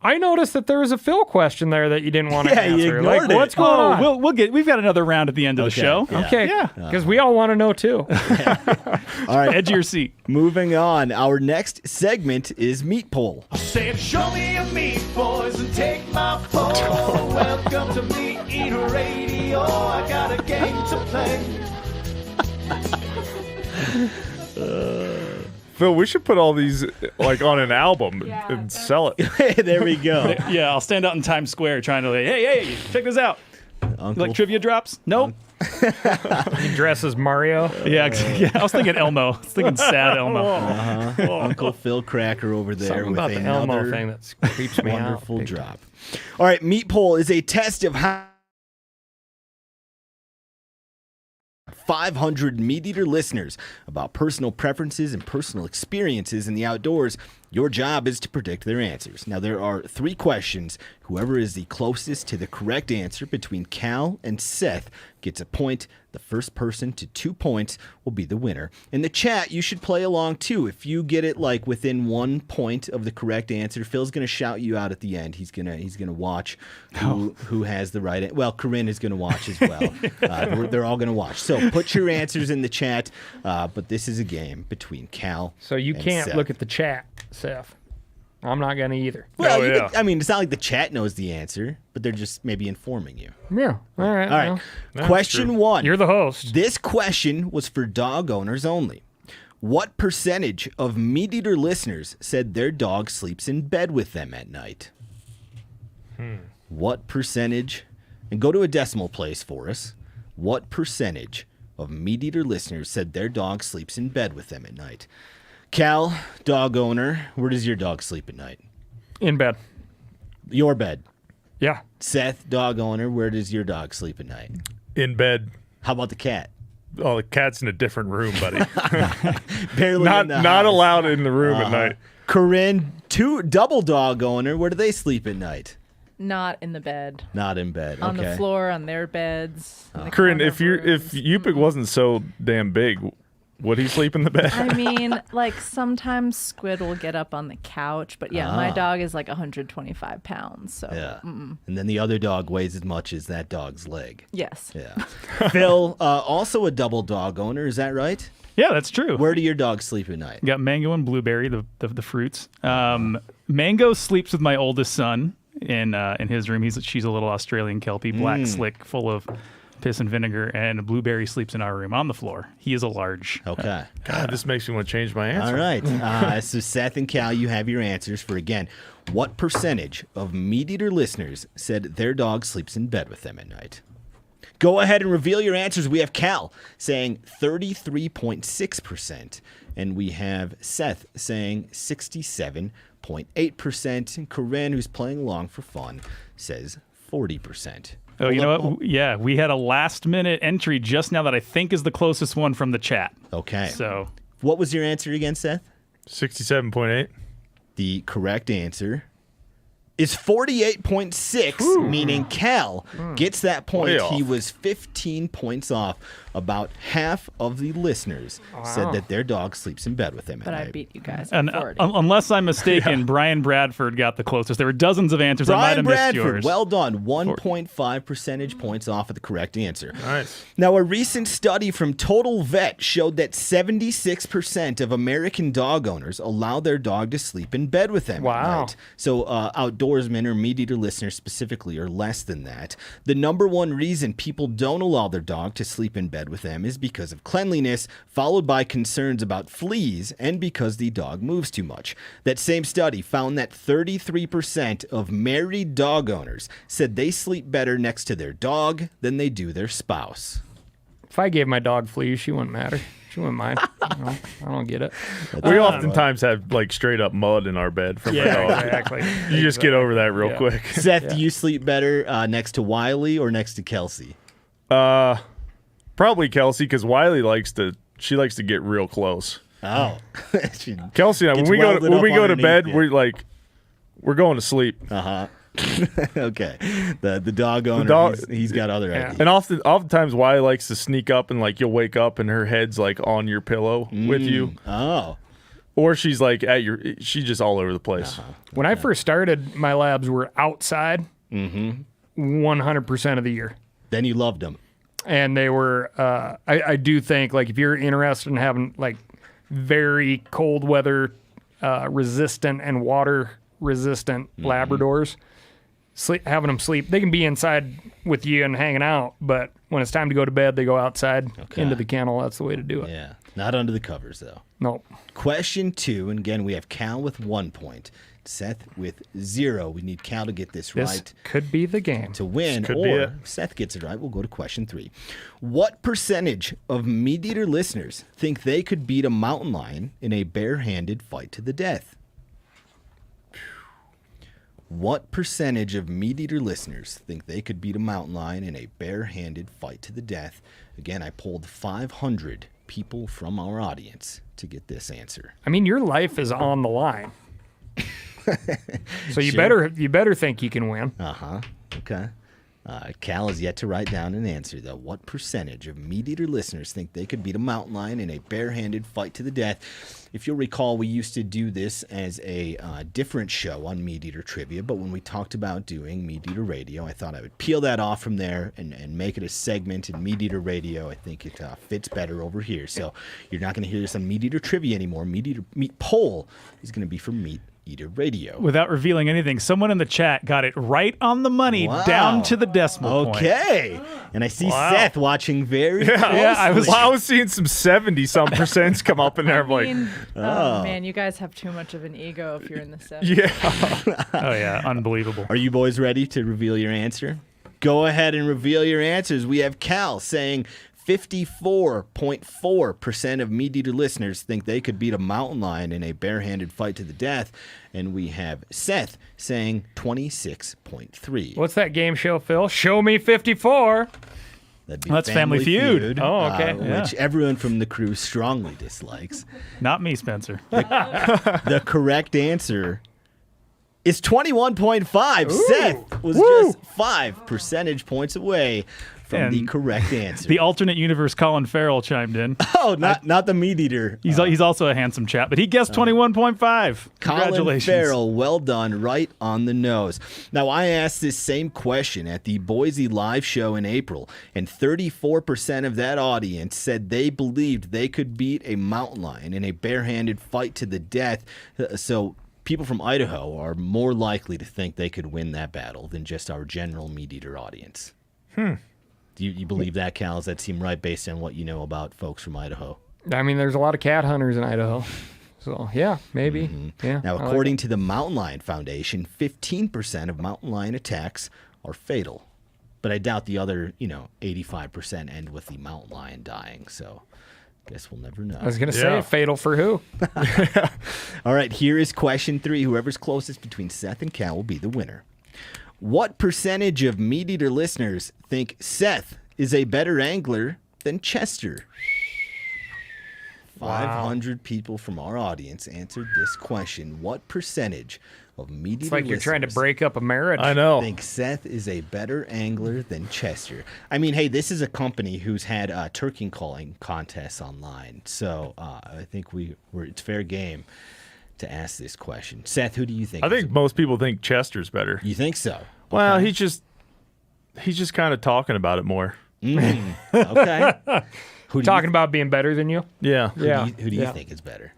I noticed that there was a Phil question there that you didn't want to answer. You ignored it. What's going on? We've got another round at the end of the show. Yeah. Okay, because we all want to know too. All right, edge of your seat. Moving on, our next segment is Meat Poll. I said, show me your meat, boys, and take my poll. Welcome to MeatEater Radio. I got a game to play. Phil, we should put all these on an album and sell it. There we go. Yeah, I'll stand out in Times Square trying to hey, check this out. Uncle trivia drops? Nope. He dresses Mario. Yeah, I was thinking Elmo. I was thinking sad Elmo. Uncle Phil Cracker over there Something with about the another Elmo thing that creeps me out. wonderful drop. All right, Meat Poll is a test of how 500 MeatEater listeners about personal preferences and personal experiences in the outdoors. Your job is to predict their answers. Now, there are 3 questions. Whoever is the closest to the correct answer between Cal and Seth gets a point. The first person to 2 points will be the winner. In the chat, you should play along too. If you get it within 1 point of the correct answer, Phil's going to shout you out at the end. He's gonna watch who has the right answer. Well, Corinne is going to watch as well. They're all going to watch. So put your answers in the chat. But this is a game between Cal. So you and can't Seth. look at the chat, Seth. I'm not going to either. Well, it's not like the chat knows the answer, but they're just maybe informing you. Yeah. All right. All right. Question 1. You're the host. This question was for dog owners only. What percentage of MeatEater listeners said their dog sleeps in bed with them at night? What percentage? And go to a decimal place for us. What percentage of MeatEater listeners said their dog sleeps in bed with them at night? Cal, dog owner, where does your dog sleep at night? In bed. Your bed. Yeah. Seth, dog owner, where does your dog sleep at night? In bed. How about the cat? Oh, the cat's in a different room, buddy. Barely in the not house. allowed in the room at night. Corinne, double dog owner, where do they sleep at night? Not in the bed. Not in bed. On the floor, on their beds. Corinne, if Yupik wasn't so damn big, would he sleep in the bed? I mean, sometimes Squid will get up on the couch, but my dog is 125 pounds. So yeah. And then the other dog weighs as much as that dog's leg. Yes. Yeah. Phil, also a double dog owner, is that right? Yeah, that's true. Where do your dogs sleep at night? You got Mango and Blueberry, the fruits. Mango sleeps with my oldest son in his room. She's a little Australian Kelpie, black, slick, full of piss and vinegar, and Blueberry sleeps in our room on the floor. He is a large. Okay. God, this makes me want to change my answer. All right. So Seth and Cal, you have your answers for, again, what percentage of MeatEater listeners said their dog sleeps in bed with them at night? Go ahead and reveal your answers. We have Cal saying 33.6%, and we have Seth saying 67.8%, and Corinne, who's playing along for fun, says 40%. Oh, you know what? Yeah, we had a last-minute entry just now that I think is the closest one from the chat. Okay. So, what was your answer again, Seth? 67.8. The correct answer is 48.6, meaning Cal gets that point. Way off. He was 15 points off. About half of the listeners said that their dog sleeps in bed with them at But I night. beat you guys. And at 40. unless I'm mistaken, Brian Bradford got the closest. There were dozens of answers. I might Brian have missed Bradford, yours. well done. 1.5 percentage points off of the correct answer. Nice. Now, a recent study from Total Vet showed that 76% of American dog owners allow their dog to sleep in bed with them at Wow. night. So outdoorsmen or MeatEater listeners specifically are less than that. The number one reason people don't allow their dog to sleep in bed with them is because of cleanliness, followed by concerns about fleas, and because the dog moves too much. That same study found that 33% of married dog owners said they sleep better next to their dog than they do their spouse. If I gave my dog fleas, she wouldn't matter. She wouldn't mind. I don't get it. We oftentimes have like straight up mud in our bed from our Yeah, dog. exactly. You just get over that real quick. Seth, do you sleep better next to Wiley or next to Kelsey? Probably Kelsey, because Wiley likes to get real close. Oh. Kelsey and I, Gets when welded we up go to underneath bed, you. we're going to sleep. Uh-huh. Okay. The dog owner, dog- he's got other ideas. And oftentimes Wiley likes to sneak up and like you'll wake up and her head's like on your pillow with you. Oh. Or she's like she's just all over the place. When I first started, my labs were outside 100% of the year. Then you loved him. And they were, I do think, like, if you're interested in having, like, very cold weather resistant and water resistant Labradors, having them sleep, they can be inside with you and hanging out, but when it's time to go to bed, they go outside into the kennel. That's the way to do it. Yeah. Not under the covers, though. Nope. Question 2, and again, we have Cal with 1 point. Seth with 0. We need Cal to get this This right could be the game. to win, This could be or it. if Seth gets it right, we'll go to question 3. What percentage of MeatEater listeners think they could beat a mountain lion in a barehanded fight to the death? What percentage of MeatEater listeners think they could beat a mountain lion in a barehanded fight to the death? Again, I polled 500 people from our audience to get this answer. I mean, your life is on the line. So you Sure. better think you can win. Uh-huh. Okay. Cal has yet to write down an answer, though. What percentage of MeatEater listeners think they could beat a mountain lion in a barehanded fight to the death? If you'll recall, we used to do this as a different show on MeatEater Trivia, but when we talked about doing MeatEater Radio, I thought I would peel that off from there and make it a segment in MeatEater Radio. I think it fits better over here. So you're not going to hear this on MeatEater Trivia anymore. Meat Poll is going to be for MeatEater Radio. Without revealing anything, someone in the chat got it right on the money, Wow. down to the decimal point. Okay. And I see Seth watching very closely. I was seeing some 70-some% come up in there. I'm like, Oh man, you guys have too much of an ego if you're in the 70s. yeah. Oh yeah, unbelievable. Are you boys ready to reveal your answer? Go ahead and reveal your answers. We have Cal saying 54.4% of MeatEater listeners think they could beat a mountain lion in a barehanded fight to the death. And we have Seth saying 26.3. What's that game show, Phil? Show me 54. That'd be That's Family Feud. Oh, okay. Which everyone from the crew strongly dislikes. Not me, Spencer. The correct answer is 21.5. Seth was just 5 percentage points away from the And correct answer. The alternate universe Colin Farrell chimed in. Oh, not the MeatEater. He's also a handsome chap, but he guessed 21.5. Colin Congratulations. Farrell, well done, right on the nose. Now, I asked this same question at the Boise live show in April, and 34% of that audience said they believed they could beat a mountain lion in a barehanded fight to the death. So people from Idaho are more likely to think they could win that battle than just our general MeatEater audience. Do you believe that, Cal? Does that seem right based on what you know about folks from Idaho? I mean, there's a lot of cat hunters in Idaho. So, yeah, maybe. Yeah. Now, I like according it. to the Mountain Lion Foundation, 15% of mountain lion attacks are fatal. But I doubt the other, 85% end with the mountain lion dying. So, guess we'll never know. I was going to say, fatal for who? All right, here is question 3. Whoever's closest between Seth and Cal will be the winner. What percentage of MeatEater listeners think Seth is a better angler than Chester? 500 people from our audience answered this question. What percentage of MeatEater It's like you're trying to listeners break up a marriage. I know. think Seth is a better angler than Chester. I mean, hey, this is a company who's had turkey calling contests online, so I think it's fair game to ask this question. Seth, who do you think? I think most people think Chester's better. You think so? Well, he's just kind of talking about it more. Okay. Talking about being better than you? Yeah. Who do you think is better?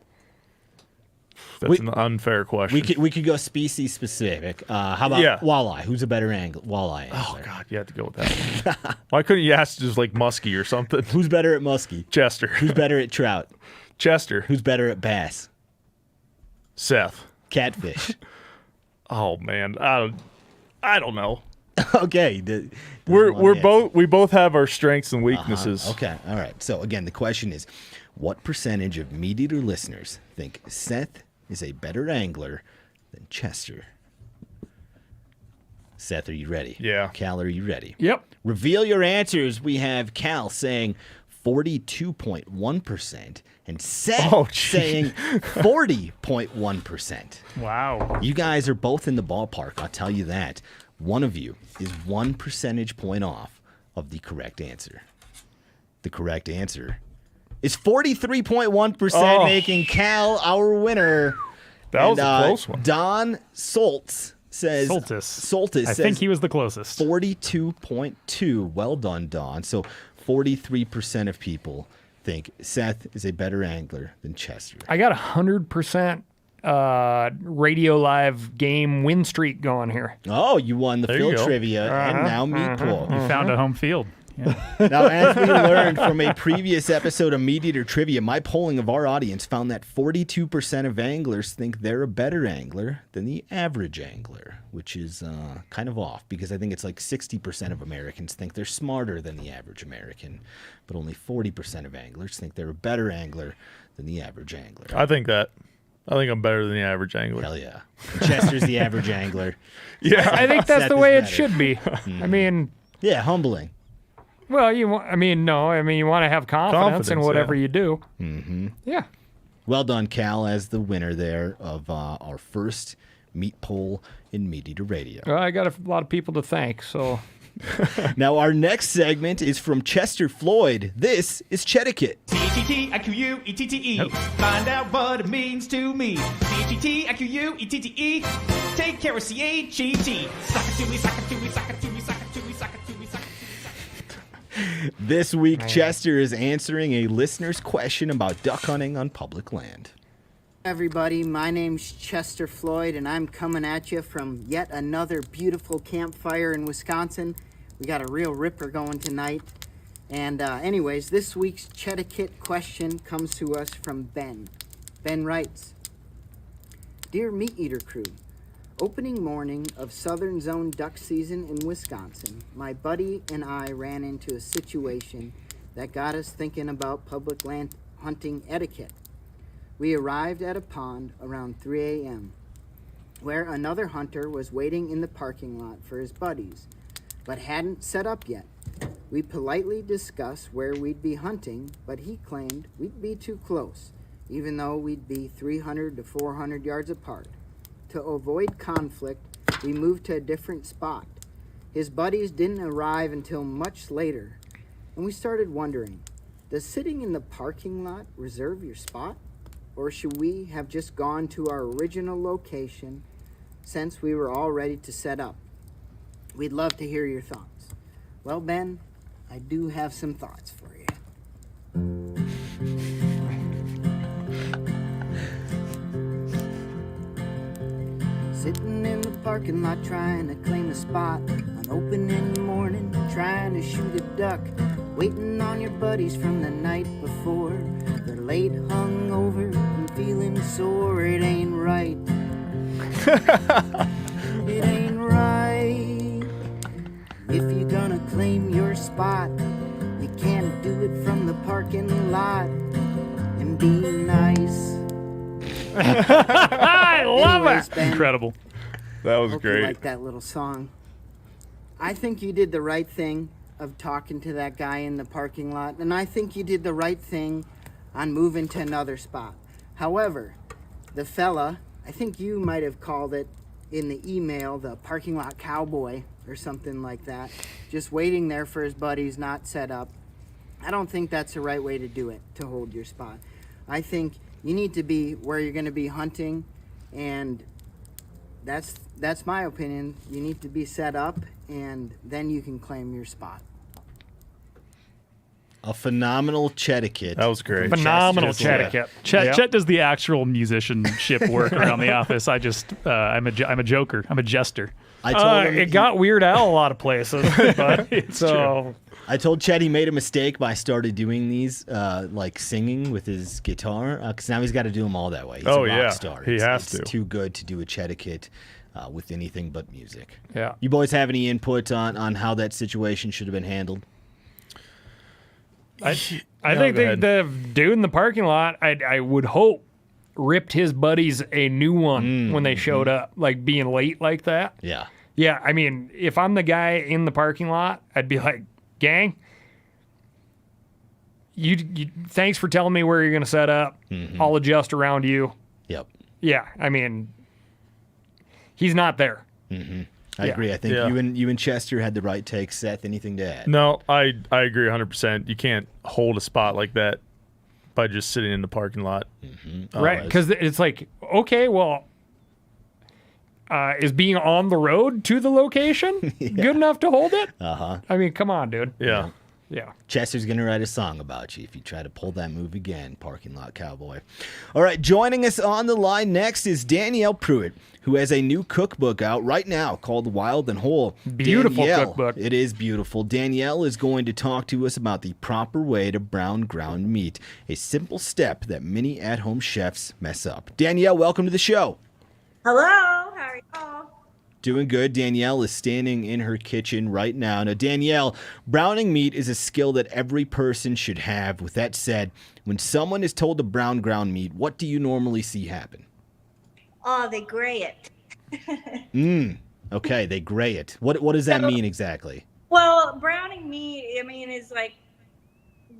That's an unfair question. We could go species specific. How about walleye? Who's a better walleye angler? Oh God, you have to go with that. Why couldn't you ask just like muskie or something? Who's better at muskie? Chester. Who's better at trout? Chester. Who's better at bass? Seth. Catfish. Oh man, I don't know. Okay, we both have our strengths and weaknesses. Okay, all right. So again, the question is, what percentage of MeatEater listeners think Seth is a better angler than Chester? Seth, are you ready? Yeah. Cal, are you ready? Yep. Reveal your answers. We have Cal saying 42.1% and Seth saying 40.1%. Wow. You guys are both in the ballpark, I'll tell you that. One of you is 1 percentage point off of the correct answer. The correct answer is 43.1%, making Cal our winner. That was a close one. Don Soltis says I think he was the closest. 42.2. Well done, Don. So 43% of people think Seth is a better angler than Chester. I got 100% radio live game win streak going here. Oh, you won the field trivia and now meat pool. You found a home field. Yeah. Now, as we learned from a previous episode of MeatEater Trivia, my polling of our audience found that 42% of anglers think they're a better angler than the average angler, which is kind of off because I think it's like 60% of Americans think they're smarter than the average American, but only 40% of anglers think they're a better angler than the average angler. I think I'm better than the average angler. Hell yeah. Chester's the average angler. Yeah. I think that's Seth the is way it better. should be. I mean, yeah, humbling. well, you want to have confidence in whatever you do. Mm-hmm. Yeah. Well done, Cal, as the winner there of our first meat poll in MeatEater Radio. Well, I got a lot of people to thank, so. Now, our next segment is from Chester Floyd. This is Etiquette. Etiquette. Find out what it means to me. Etiquette. Take care of CHET. Sock it to me, sock it to me, sock it to me, sock it to me, sock it to me, sock it to me. This week, Chester is answering a listener's question about duck hunting on public land. Everybody, my name's Chester Floyd, and I'm coming at you from yet another beautiful campfire in Wisconsin. We got a real ripper going tonight. And anyways, this week's Etiquette question comes to us from Ben. Ben writes, Dear MeatEater crew, opening morning of Southern Zone duck season in Wisconsin, my buddy and I ran into a situation that got us thinking about public land hunting etiquette. We arrived at a pond around 3 a.m., where another hunter was waiting in the parking lot for his buddies, but hadn't set up yet. We politely discussed where we'd be hunting, but he claimed we'd be too close, even though we'd be 300 to 400 yards apart. To avoid conflict, we moved to a different spot. His buddies didn't arrive until much later, and we started wondering, does sitting in the parking lot reserve your spot? Or should we have just gone to our original location since we were all ready to set up? We'd love to hear your thoughts. Well, Ben, I do have some thoughts for you. Sitting in the parking lot trying to claim a spot on opening morning, trying to shoot a duck, waiting on your buddies from the night before. They're late, hungover, and feeling sore. It ain't right. It ain't right. If you're gonna claim your spot, you can't do it from the parking lot and be nice. I love Anyways, it. Ben, Incredible. That was hope you great. like that little song. I think you did the right thing of talking to that guy in the parking lot, and I think you did the right thing on moving to another spot. However, the fella, I think you might have called it in the email, the parking lot cowboy or something like that, just waiting there for his buddies, not set up. I don't think that's the right way to do it, to hold your spot. I think you need to be where you're going to be hunting, and that's my opinion. You need to be set up, and then you can claim your spot. A phenomenal Etiquette. That was great. Phenomenal Etiquette. Chet does the actual musicianship work around the office. I just, I'm a joker. I'm a jester. I told him it got Weird Al a lot of places, but true. I told Chet he made a mistake by started doing these like singing with his guitar because now he's got to do them all that way. He's a rock star. He has to. It's too good to do a Etiquette with anything but music. Yeah. You boys have any input on how that situation should have been handled? I think the dude in the parking lot, I would hope, ripped his buddies a new one when they showed up, like being late like that. Yeah. Yeah, I mean, if I'm the guy in the parking lot, I'd be like, gang, you thanks for telling me where you're going to set up. I'll adjust around you. Yep. Yeah, I mean, he's not there. I agree. I think you and Chester had the right take. Seth, anything to add? No, I agree 100%. You can't hold a spot like that by just sitting in the parking lot. Right, because it's like, okay, well, is being on the road to the location good enough to hold it? I mean, come on, dude. Yeah. Yeah. Chester's going to write a song about you if you try to pull that move again, Parking Lot Cowboy. All right, joining us on the line next is Danielle Pruitt, who has a new cookbook out right now called Wild and Whole. Beautiful Danielle, cookbook. It is beautiful. Danielle is going to talk to us about the proper way to brown ground meat, a simple step that many at-home chefs mess up. Danielle, welcome to the show. Hello, how are y'all? Doing good. Danielle is standing in her kitchen right now. Now, Danielle, browning meat is a skill that every person should have. With that said, when someone is told to brown ground meat, what do you normally see happen? Oh, they gray it. Okay, they gray it. What does that mean exactly? Well, browning meat, I mean, is like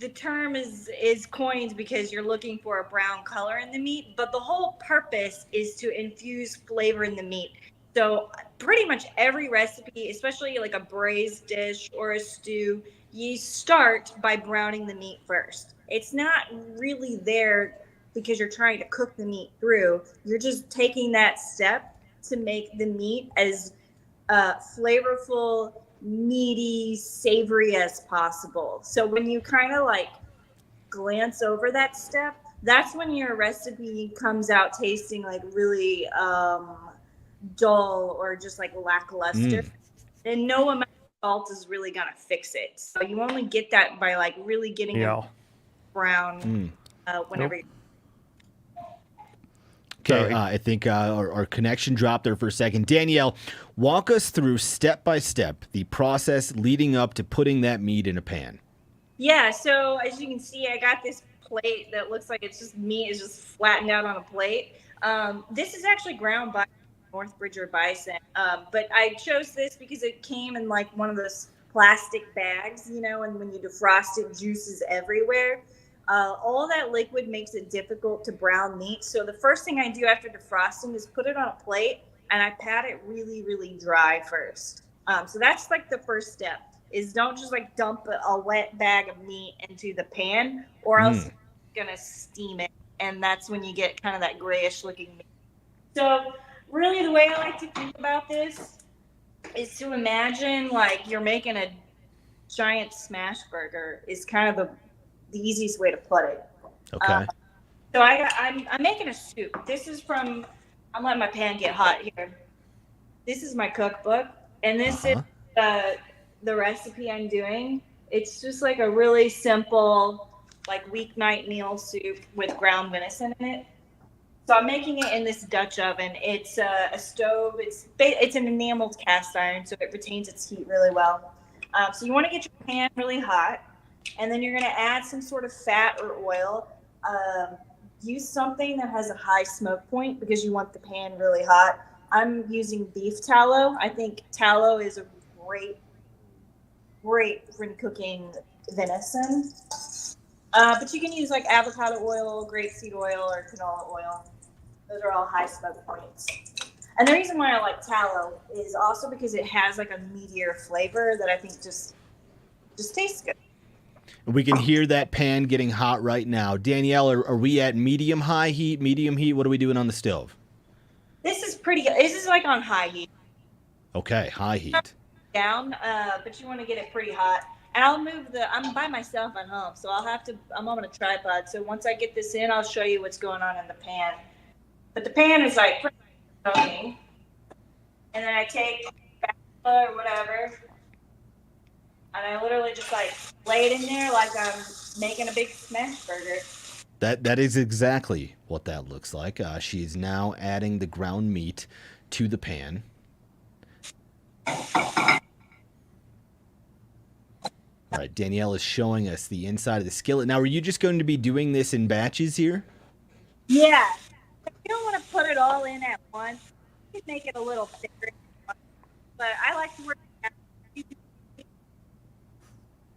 the term is coined because you're looking for a brown color in the meat, but the whole purpose is to infuse flavor in the meat. So pretty much every recipe, especially like a braised dish or a stew, you start by browning the meat first. It's not really there because you're trying to cook the meat through. You're just taking that step to make the meat as flavorful, meaty, savory as possible. So when you kind of like glance over that step, that's when your recipe comes out tasting like really dull or just like lackluster. And no amount of salt is really gonna fix it. So you only get that by like really getting it brown whenever Okay, I think our connection dropped there for a second. Danielle, walk us through step by step the process leading up to putting that meat in a pan. Yeah, so as you can see, I got this plate that looks like it's just meat is just flattened out on a plate. This is actually ground by North Bridger bison, but I chose this because it came in like one of those plastic bags, you know, and when you defrost it, juice is everywhere. All that liquid makes it difficult to brown meat. So the first thing I do after defrosting is put it on a plate and I pat it really, really dry first. So that's like the first step, is don't just like dump a wet bag of meat into the pan or else you're gonna steam it. And that's when you get kind of that grayish looking meat. So really the way I like to think about this is to imagine like you're making a giant smash burger is kind of the easiest way to put it. Okay. So I'm making a soup. This is from, I'm letting my pan get hot here. This is my cookbook, and this is the recipe I'm doing. It's just like a really simple, like weeknight meal soup with ground venison in it. So I'm making it in this Dutch oven. It's a stove. It's an enameled cast iron, so it retains its heat really well. So you want to get your pan really hot, and then you're going to add some sort of fat or oil. Use something that has a high smoke point because you want the pan really hot. I'm using beef tallow. I think tallow is a great for cooking venison. But you can use like avocado oil, grapeseed oil, or canola oil. Those are all high smoke points. And the reason why I like tallow is also because it has like a meatier flavor that I think just tastes good. We can hear that pan getting hot right now. Danielle, are we at medium high heat, medium heat? What are we doing on the stove? This is pretty good. This is like on high heat. Okay, high heat. Down, but you want to get it pretty hot. And I'm by myself at home, so I'm on a tripod. So once I get this in, I'll show you what's going on in the pan. But the pan is like pretty cooking. And then I take or whatever, and I literally just like lay it in there like I'm making a big smash burger. That is exactly what that looks like. She's now adding the ground meat to the pan. All right, Danielle is showing us the inside of the skillet. Now, are you just going to be doing this in batches here? Yeah. You don't want to put it all in at once. You can make it a little thicker. But I like to work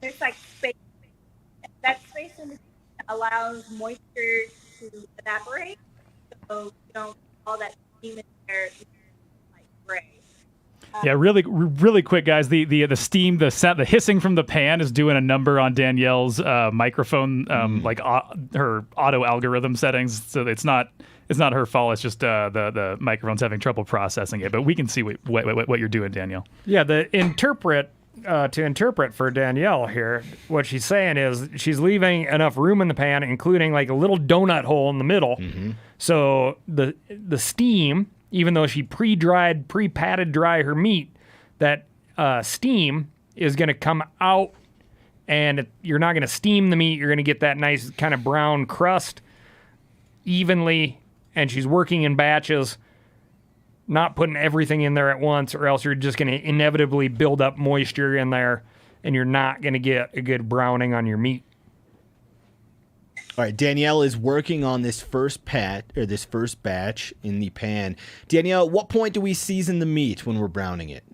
there's like space. That space in the allows moisture to evaporate. So you don't all that steam in there like gray. Yeah, really quick, guys. The steam, the hissing from the pan is doing a number on Danielle's microphone, like her auto algorithm settings. So it's not her fault. It's just the microphone's having trouble processing it. But we can see what you're doing, Danielle. Yeah, to interpret for Danielle here, what she's saying is she's leaving enough room in the pan, including like a little donut hole in the middle. Mm-hmm. So the steam, even though she pre-patted dry her meat, that steam is going to come out, and you're not going to steam the meat. You're going to get that nice kind of brown crust evenly, and she's working in batches, not putting everything in there at once, or else you're just going to inevitably build up moisture in there, and you're not going to get a good browning on your meat. All right, Danielle is working on this first batch in the pan. Danielle, at what point do we season the meat when we're browning it?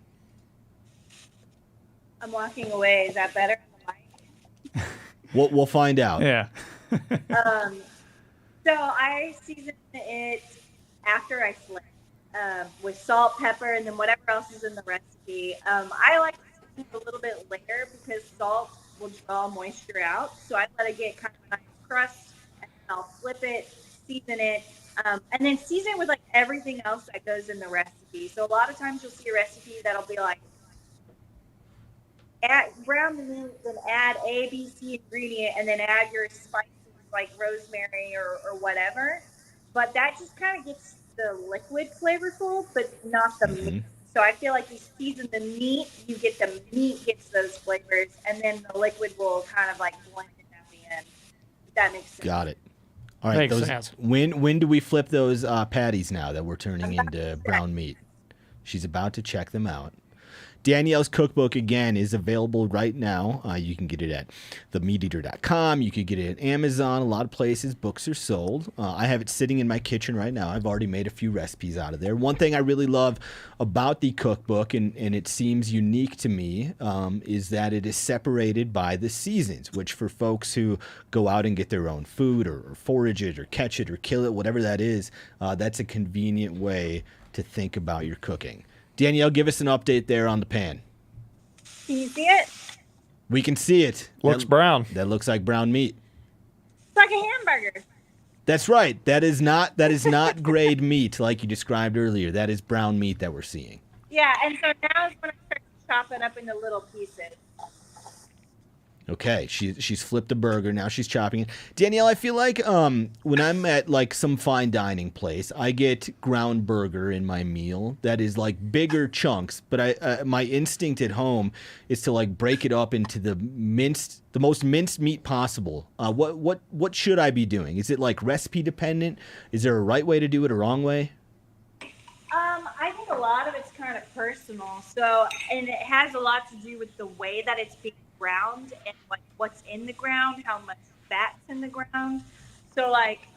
I'm walking away. Is that better? We'll find out. Yeah. So I season it after I flip with salt, pepper, and then whatever else is in the recipe. I like to season it a little bit later because salt will draw moisture out. So I let it get kind of nice crust, and I'll flip it, season it, and then season it with like everything else that goes in the recipe. So a lot of times you'll see a recipe that'll be like, brown the meat, then add A, B, C ingredient, and then add your spices like rosemary or whatever. But that just kind of gets the liquid flavorful, but not the meat. So I feel like you season the meat, you get the meat gets those flavors, and then the liquid will kind of like blend it at the end. If that makes sense. Got it. All right. Makes sense. When do we flip those patties now that we're turning into brown meat? She's about to check them out. Danielle's cookbook, again, is available right now. You can get it at themeateater.com. You could get it at Amazon. A lot of places books are sold. I have it sitting in my kitchen right now. I've already made a few recipes out of there. One thing I really love about the cookbook, and it seems unique to me, is that it is separated by the seasons, which for folks who go out and get their own food or forage it or catch it or kill it, whatever that is, that's a convenient way to think about your cooking. Danielle, give us an update there on the pan. Can you see it? We can see it. Looks brown. That looks like brown meat. It's like a hamburger. That's right. That is not grade meat like you described earlier. That is brown meat that we're seeing. Yeah, and so now is when I start to chop it up into little pieces. Okay, she's flipped a burger. Now she's chopping it. Danielle, I feel like when I'm at like some fine dining place, I get ground burger in my meal that is like bigger chunks. But my instinct at home is to like break it up into the most minced meat possible. What should I be doing? Is it like recipe dependent? Is there a right way to do it, a wrong way? I think a lot of it's kind of personal. So, and it has a lot to do with the way that it's being ground and like what's in the ground, how much fat's in the ground. So like,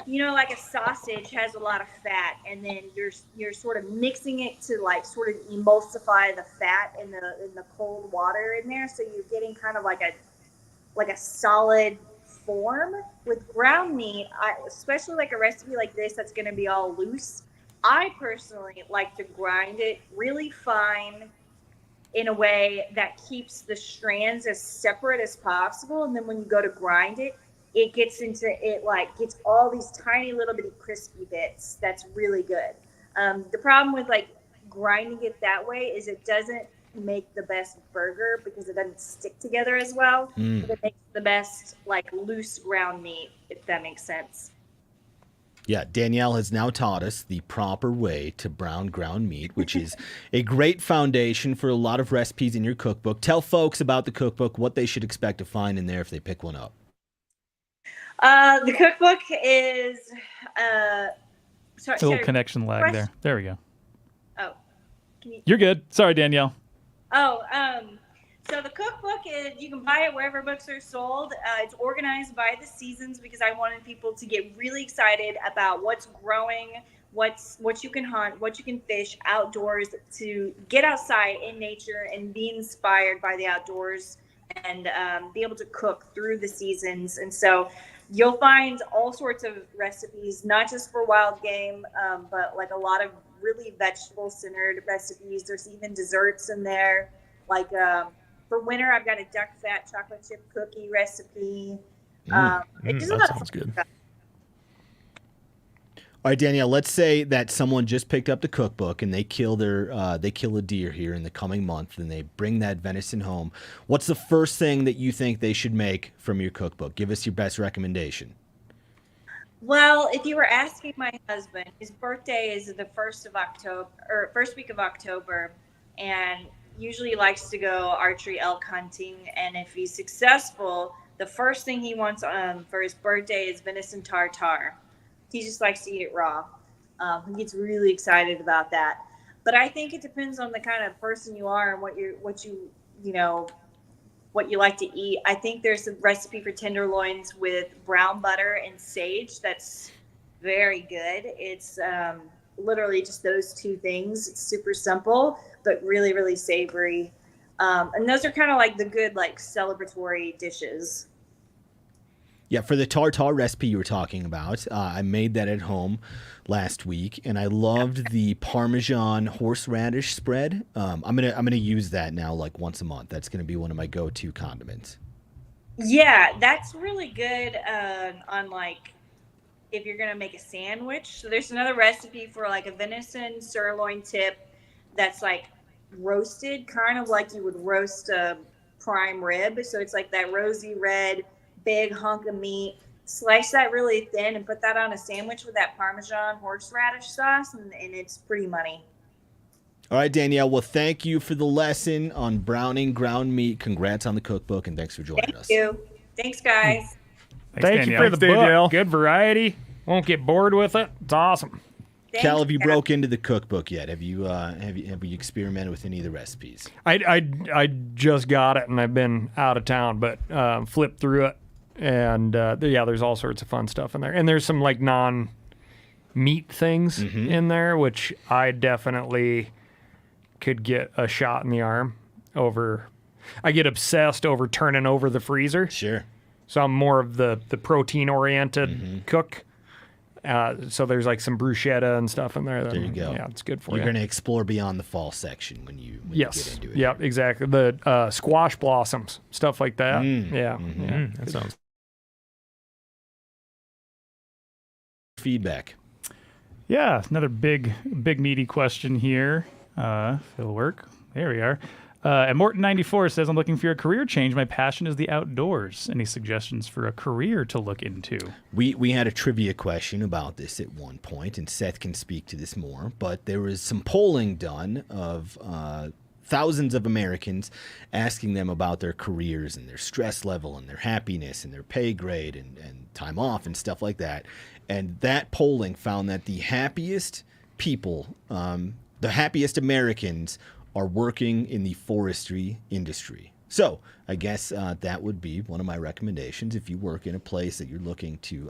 you know, like a sausage has a lot of fat, and then you're sort of mixing it to like sort of emulsify the fat in the cold water in there. So you're getting kind of like a solid form. With ground meat, especially like a recipe like this that's going to be all loose, I personally like to grind it really fine in a way that keeps the strands as separate as possible. And then when you go to grind it, it gets all these tiny little bitty crispy bits. That's really good. The problem with like grinding it that way is it doesn't make the best burger because it doesn't stick together as well. But it makes the best like loose ground meat, if that makes sense. Yeah, Danielle has now taught us the proper way to brown ground meat, which is a great foundation for a lot of recipes in your cookbook. Tell folks about the cookbook, what they should expect to find in there if they pick one up. The cookbook is Sorry, a little connection lag there. There we go. Oh, you're good. Sorry, Danielle. So the cookbook is, you can buy it wherever books are sold. It's organized by the seasons because I wanted people to get really excited about what's growing, what you can hunt, what you can fish outdoors, to get outside in nature and be inspired by the outdoors and be able to cook through the seasons. And so you'll find all sorts of recipes, not just for wild game, but like a lot of really vegetable-centered recipes. There's even desserts in there. Like for winter, I've got a duck fat chocolate chip cookie recipe. That sounds good. All right, Danielle, let's say that someone just picked up the cookbook and they kill a deer here in the coming month and they bring that venison home. What's the first thing that you think they should make from your cookbook? Give us your best recommendation. Well, if you were asking my husband, his birthday is the first week of October, and usually he likes to go archery elk hunting. And if he's successful, the first thing he wants for his birthday is venison tartare. He just likes to eat it raw. He gets really excited about that. But I think it depends on the kind of person you are and what you like to eat. I think there's a recipe for tenderloins with brown butter and sage that's very good. It's literally just those two things. It's super simple, but really, really savory. And those are kind of like the good, like celebratory dishes. Yeah, for the tartare recipe you were talking about, I made that at home last week, and I loved the Parmesan horseradish spread. I'm gonna use that now like once a month. That's gonna be one of my go-to condiments. Yeah, that's really good on like if you're gonna make a sandwich. So there's another recipe for like a venison sirloin tip that's like roasted, kind of like you would roast a prime rib. So it's like that rosy red, big hunk of meat. Slice that really thin and put that on a sandwich with that Parmesan horseradish sauce, and it's pretty money. All right, Danielle. Well, thank you for the lesson on browning ground meat. Congrats on the cookbook, and thanks for joining us. Thank you. Thanks, guys. Thank you for the book. Good variety. Won't get bored with it. It's awesome. Cal, have you broke into the cookbook yet? Have you experimented with any of the recipes? I just got it, and I've been out of town, but flipped through it. And there's all sorts of fun stuff in there, and there's some like non-meat things in there, which I definitely could get a shot in the arm over. I get obsessed over turning over the freezer. Sure. So I'm more of the protein-oriented cook. So there's like some bruschetta and stuff in there. There you go. Yeah, it's good for you. You're going to explore beyond the fall section when you get into it. Yeah, exactly. The squash blossoms, stuff like that. Yeah. That sounds. Feedback. Yeah, another big meaty question here. It'll work. There we are. And Morton94 says, I'm looking for a career change. My passion is the outdoors. Any suggestions for a career to look into? We had a trivia question about this at one point, and Seth can speak to this more, but there was some polling done of thousands of Americans asking them about their careers and their stress level and their happiness and their pay grade and time off and stuff like that. And that polling found that the happiest people, the happiest Americans are working in the forestry industry. So I guess that would be one of my recommendations. If you work in a place that you're looking to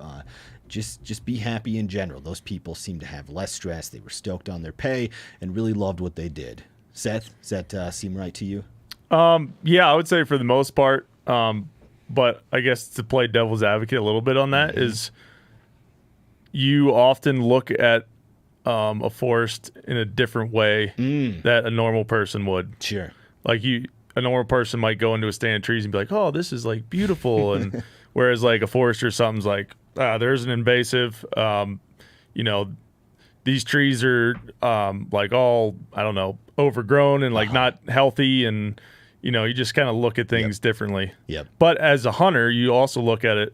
just be happy in general, those people seem to have less stress. They were stoked on their pay and really loved what they did. Seth, does that seem right to you? Yeah, I would say for the most part. But I guess to play devil's advocate a little bit on that is you often look at a forest in a different way that a normal person would. Sure. Like a normal person might go into a stand of trees and be like, "Oh, this is like beautiful," and whereas like a forester, something's like, "There's an invasive." These trees are like all, I don't know, overgrown and like not healthy, and you just kind of look at things differently. Yep. But as a hunter, you also look at it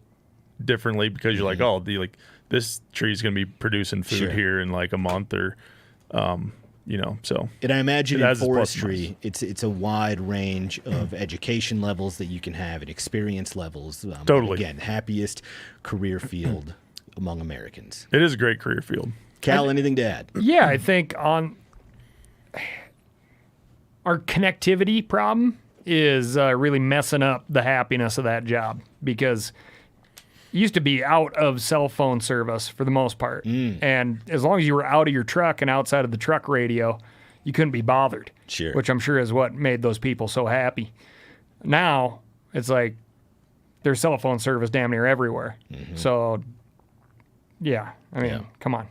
differently because you're like, oh, this tree is going to be producing food here in like a month or, so. And I imagine it in forestry, it's a wide range of education levels that you can have and experience levels. Totally. Again, happiest career field among Americans. It is a great career field. Cal, anything to add? Yeah, I think on our connectivity problem is really messing up the happiness of that job, because it used to be out of cell phone service for the most part. And as long as you were out of your truck and outside of the truck radio, you couldn't be bothered. Sure. Which I'm sure is what made those people so happy. Now, it's like there's cell phone service damn near everywhere. So, yeah, I mean, come on.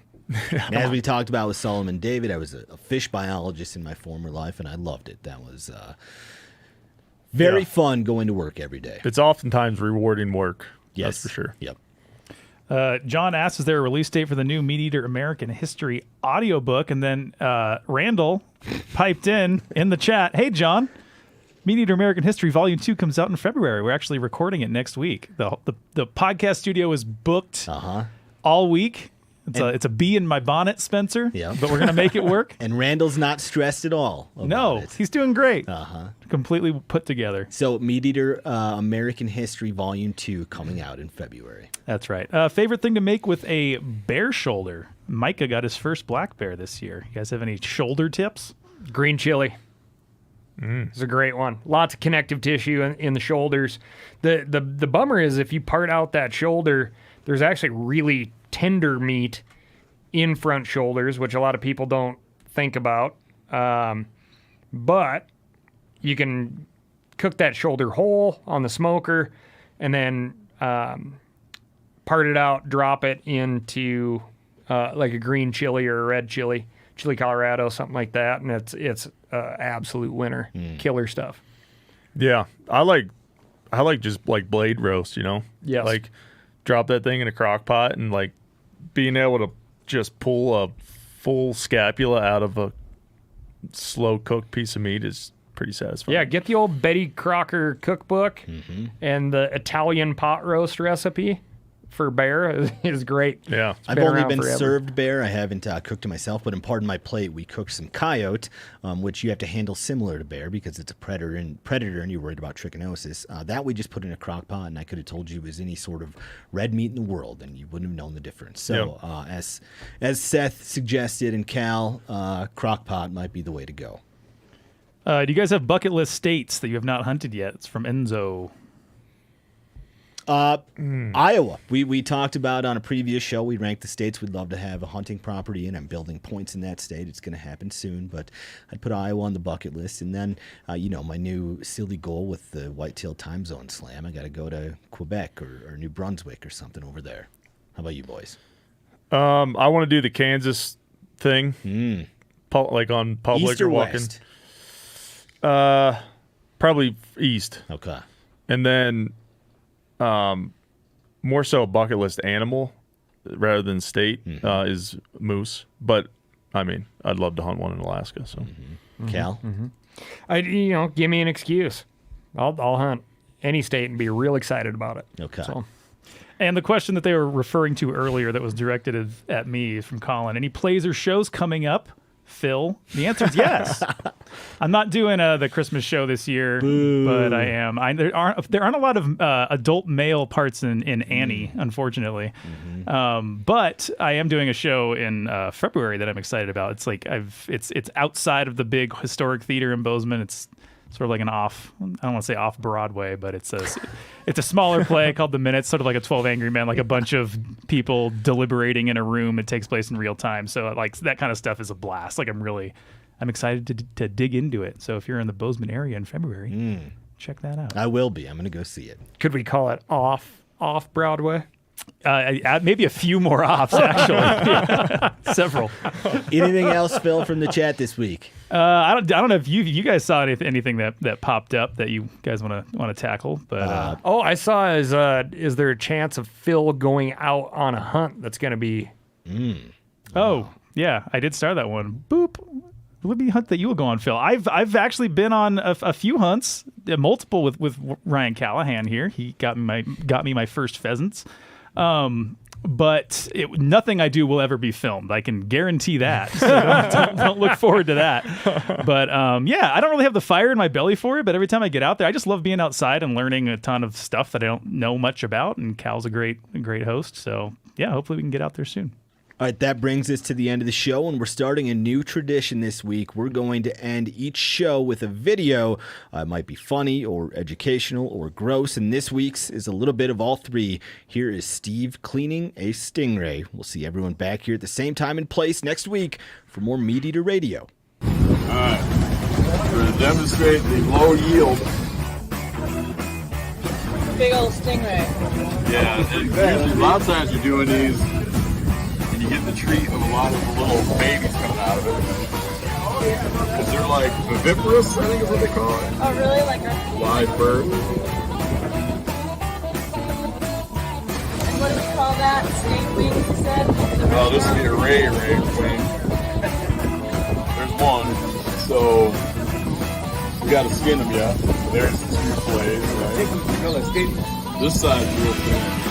As we talked about with Solomon David, I was a fish biologist in my former life, and I loved it. That was very fun going to work every day. It's oftentimes rewarding work. Yes. That's for sure. Yep. John asks, is there a release date for the new MeatEater American History audiobook? And then Randall piped in the chat, hey, John, MeatEater American History Volume 2 comes out in February. We're actually recording it next week. The podcast studio is booked all week. It's a bee in my bonnet, Spencer. Yeah. But we're going to make it work. And Randall's not stressed at all about it. He's doing great. Completely put together. So MeatEater American History Volume 2 coming out in February. That's right. Favorite thing to make with a bear shoulder? Micah got his first black bear this year. You guys have any shoulder tips? Green chili. It's a great one. Lots of connective tissue in the shoulders. The bummer is if you part out that shoulder, there's actually really tender meat in front shoulders, which a lot of people don't think about. But you can cook that shoulder whole on the smoker and then part it out, drop it into like a green chili or a red chili Colorado, something like that, and it's absolute winner. Killer stuff. Yeah, I like just like blade roast, Yes. Like drop that thing in a crock pot and like being able to just pull a full scapula out of a slow cooked piece of meat is pretty satisfying. Yeah, get the old Betty Crocker cookbook and the Italian pot roast recipe for bear is great. Yeah. I've only been served bear. I haven't cooked it myself, but in Pardon My Plate, we cooked some coyote, which you have to handle similar to bear because it's a predator and you're worried about trichinosis. That we just put in a crock pot, and I could have told you it was any sort of red meat in the world, and you wouldn't have known the difference. So as Seth suggested and Cal, crock pot might be the way to go. Do you guys have bucket list states that you have not hunted yet? It's from Enzo. Iowa. We talked about on a previous show. We ranked the states we'd love to have a hunting property in. I'm building points in that state. It's going to happen soon, but I'd put Iowa on the bucket list. And then, my new silly goal with the whitetail time zone slam. I got to go to Quebec or New Brunswick or something over there. How about you boys? I want to do the Kansas thing, like on public East or walking. West? Probably east. Okay. And then more so a bucket list animal rather than state is moose. But, I mean, I'd love to hunt one in Alaska. So, Cal? Give me an excuse. I'll hunt any state and be real excited about it. Okay. So. And the question that they were referring to earlier that was directed at me is from Colin. Any plays or shows coming up, Phil? The answer is yes. I'm not doing the Christmas show this year, but I am. There aren't a lot of adult male parts in Annie, unfortunately. But I am doing a show in February that I'm excited about. It's like it's outside of the big historic theater in Bozeman. It's sort of like an I don't want to say off Broadway, but it's a smaller play called The Minutes, sort of like a 12 Angry Men, like a bunch of people deliberating in a room. It takes place in real time. So like that kind of stuff is a blast. Like I'm excited to dig into it. So if you're in the Bozeman area in February, check that out. I will be. I'm going to go see it. Could we call it off Broadway? Maybe a few more ops, actually. Yeah. Several. Anything else, Phil, from the chat this week? I don't know if you guys saw anything that popped up that you guys want to tackle, but I saw is there a chance of Phil going out on a hunt that's going to be? Oh yeah, I did start that one. Boop. Will it be a hunt that you will go on, Phil? I've actually been on a few hunts, multiple with Ryan Callahan here. He got me my first pheasants. But nothing I do will ever be filmed. I can guarantee that. So don't look forward to that. But yeah, I don't really have the fire in my belly for it. But every time I get out there, I just love being outside and learning a ton of stuff that I don't know much about. And Cal's a great host. So yeah, hopefully we can get out there soon. All right, that brings us to the end of the show, and we're starting a new tradition this week. We're going to end each show with a video. It might be funny or educational or gross, and this week's is a little bit of all three. Here is Steve cleaning a stingray. We'll see everyone back here at the same time and place next week for more MeatEater Radio. All right, we're going to demonstrate the low yield. Big old stingray. Yeah, usually a lot of times you're doing these, you get the treat of a lot of the little babies coming out of it. Because they're like viviparous, I think is what they call it. Oh, really? Like live bird. And what do we call that? Snake wings, you said? Oh, this would be a ray wing. There's one. So we got to skin them yet. There's two fillets, right? This side's real thin.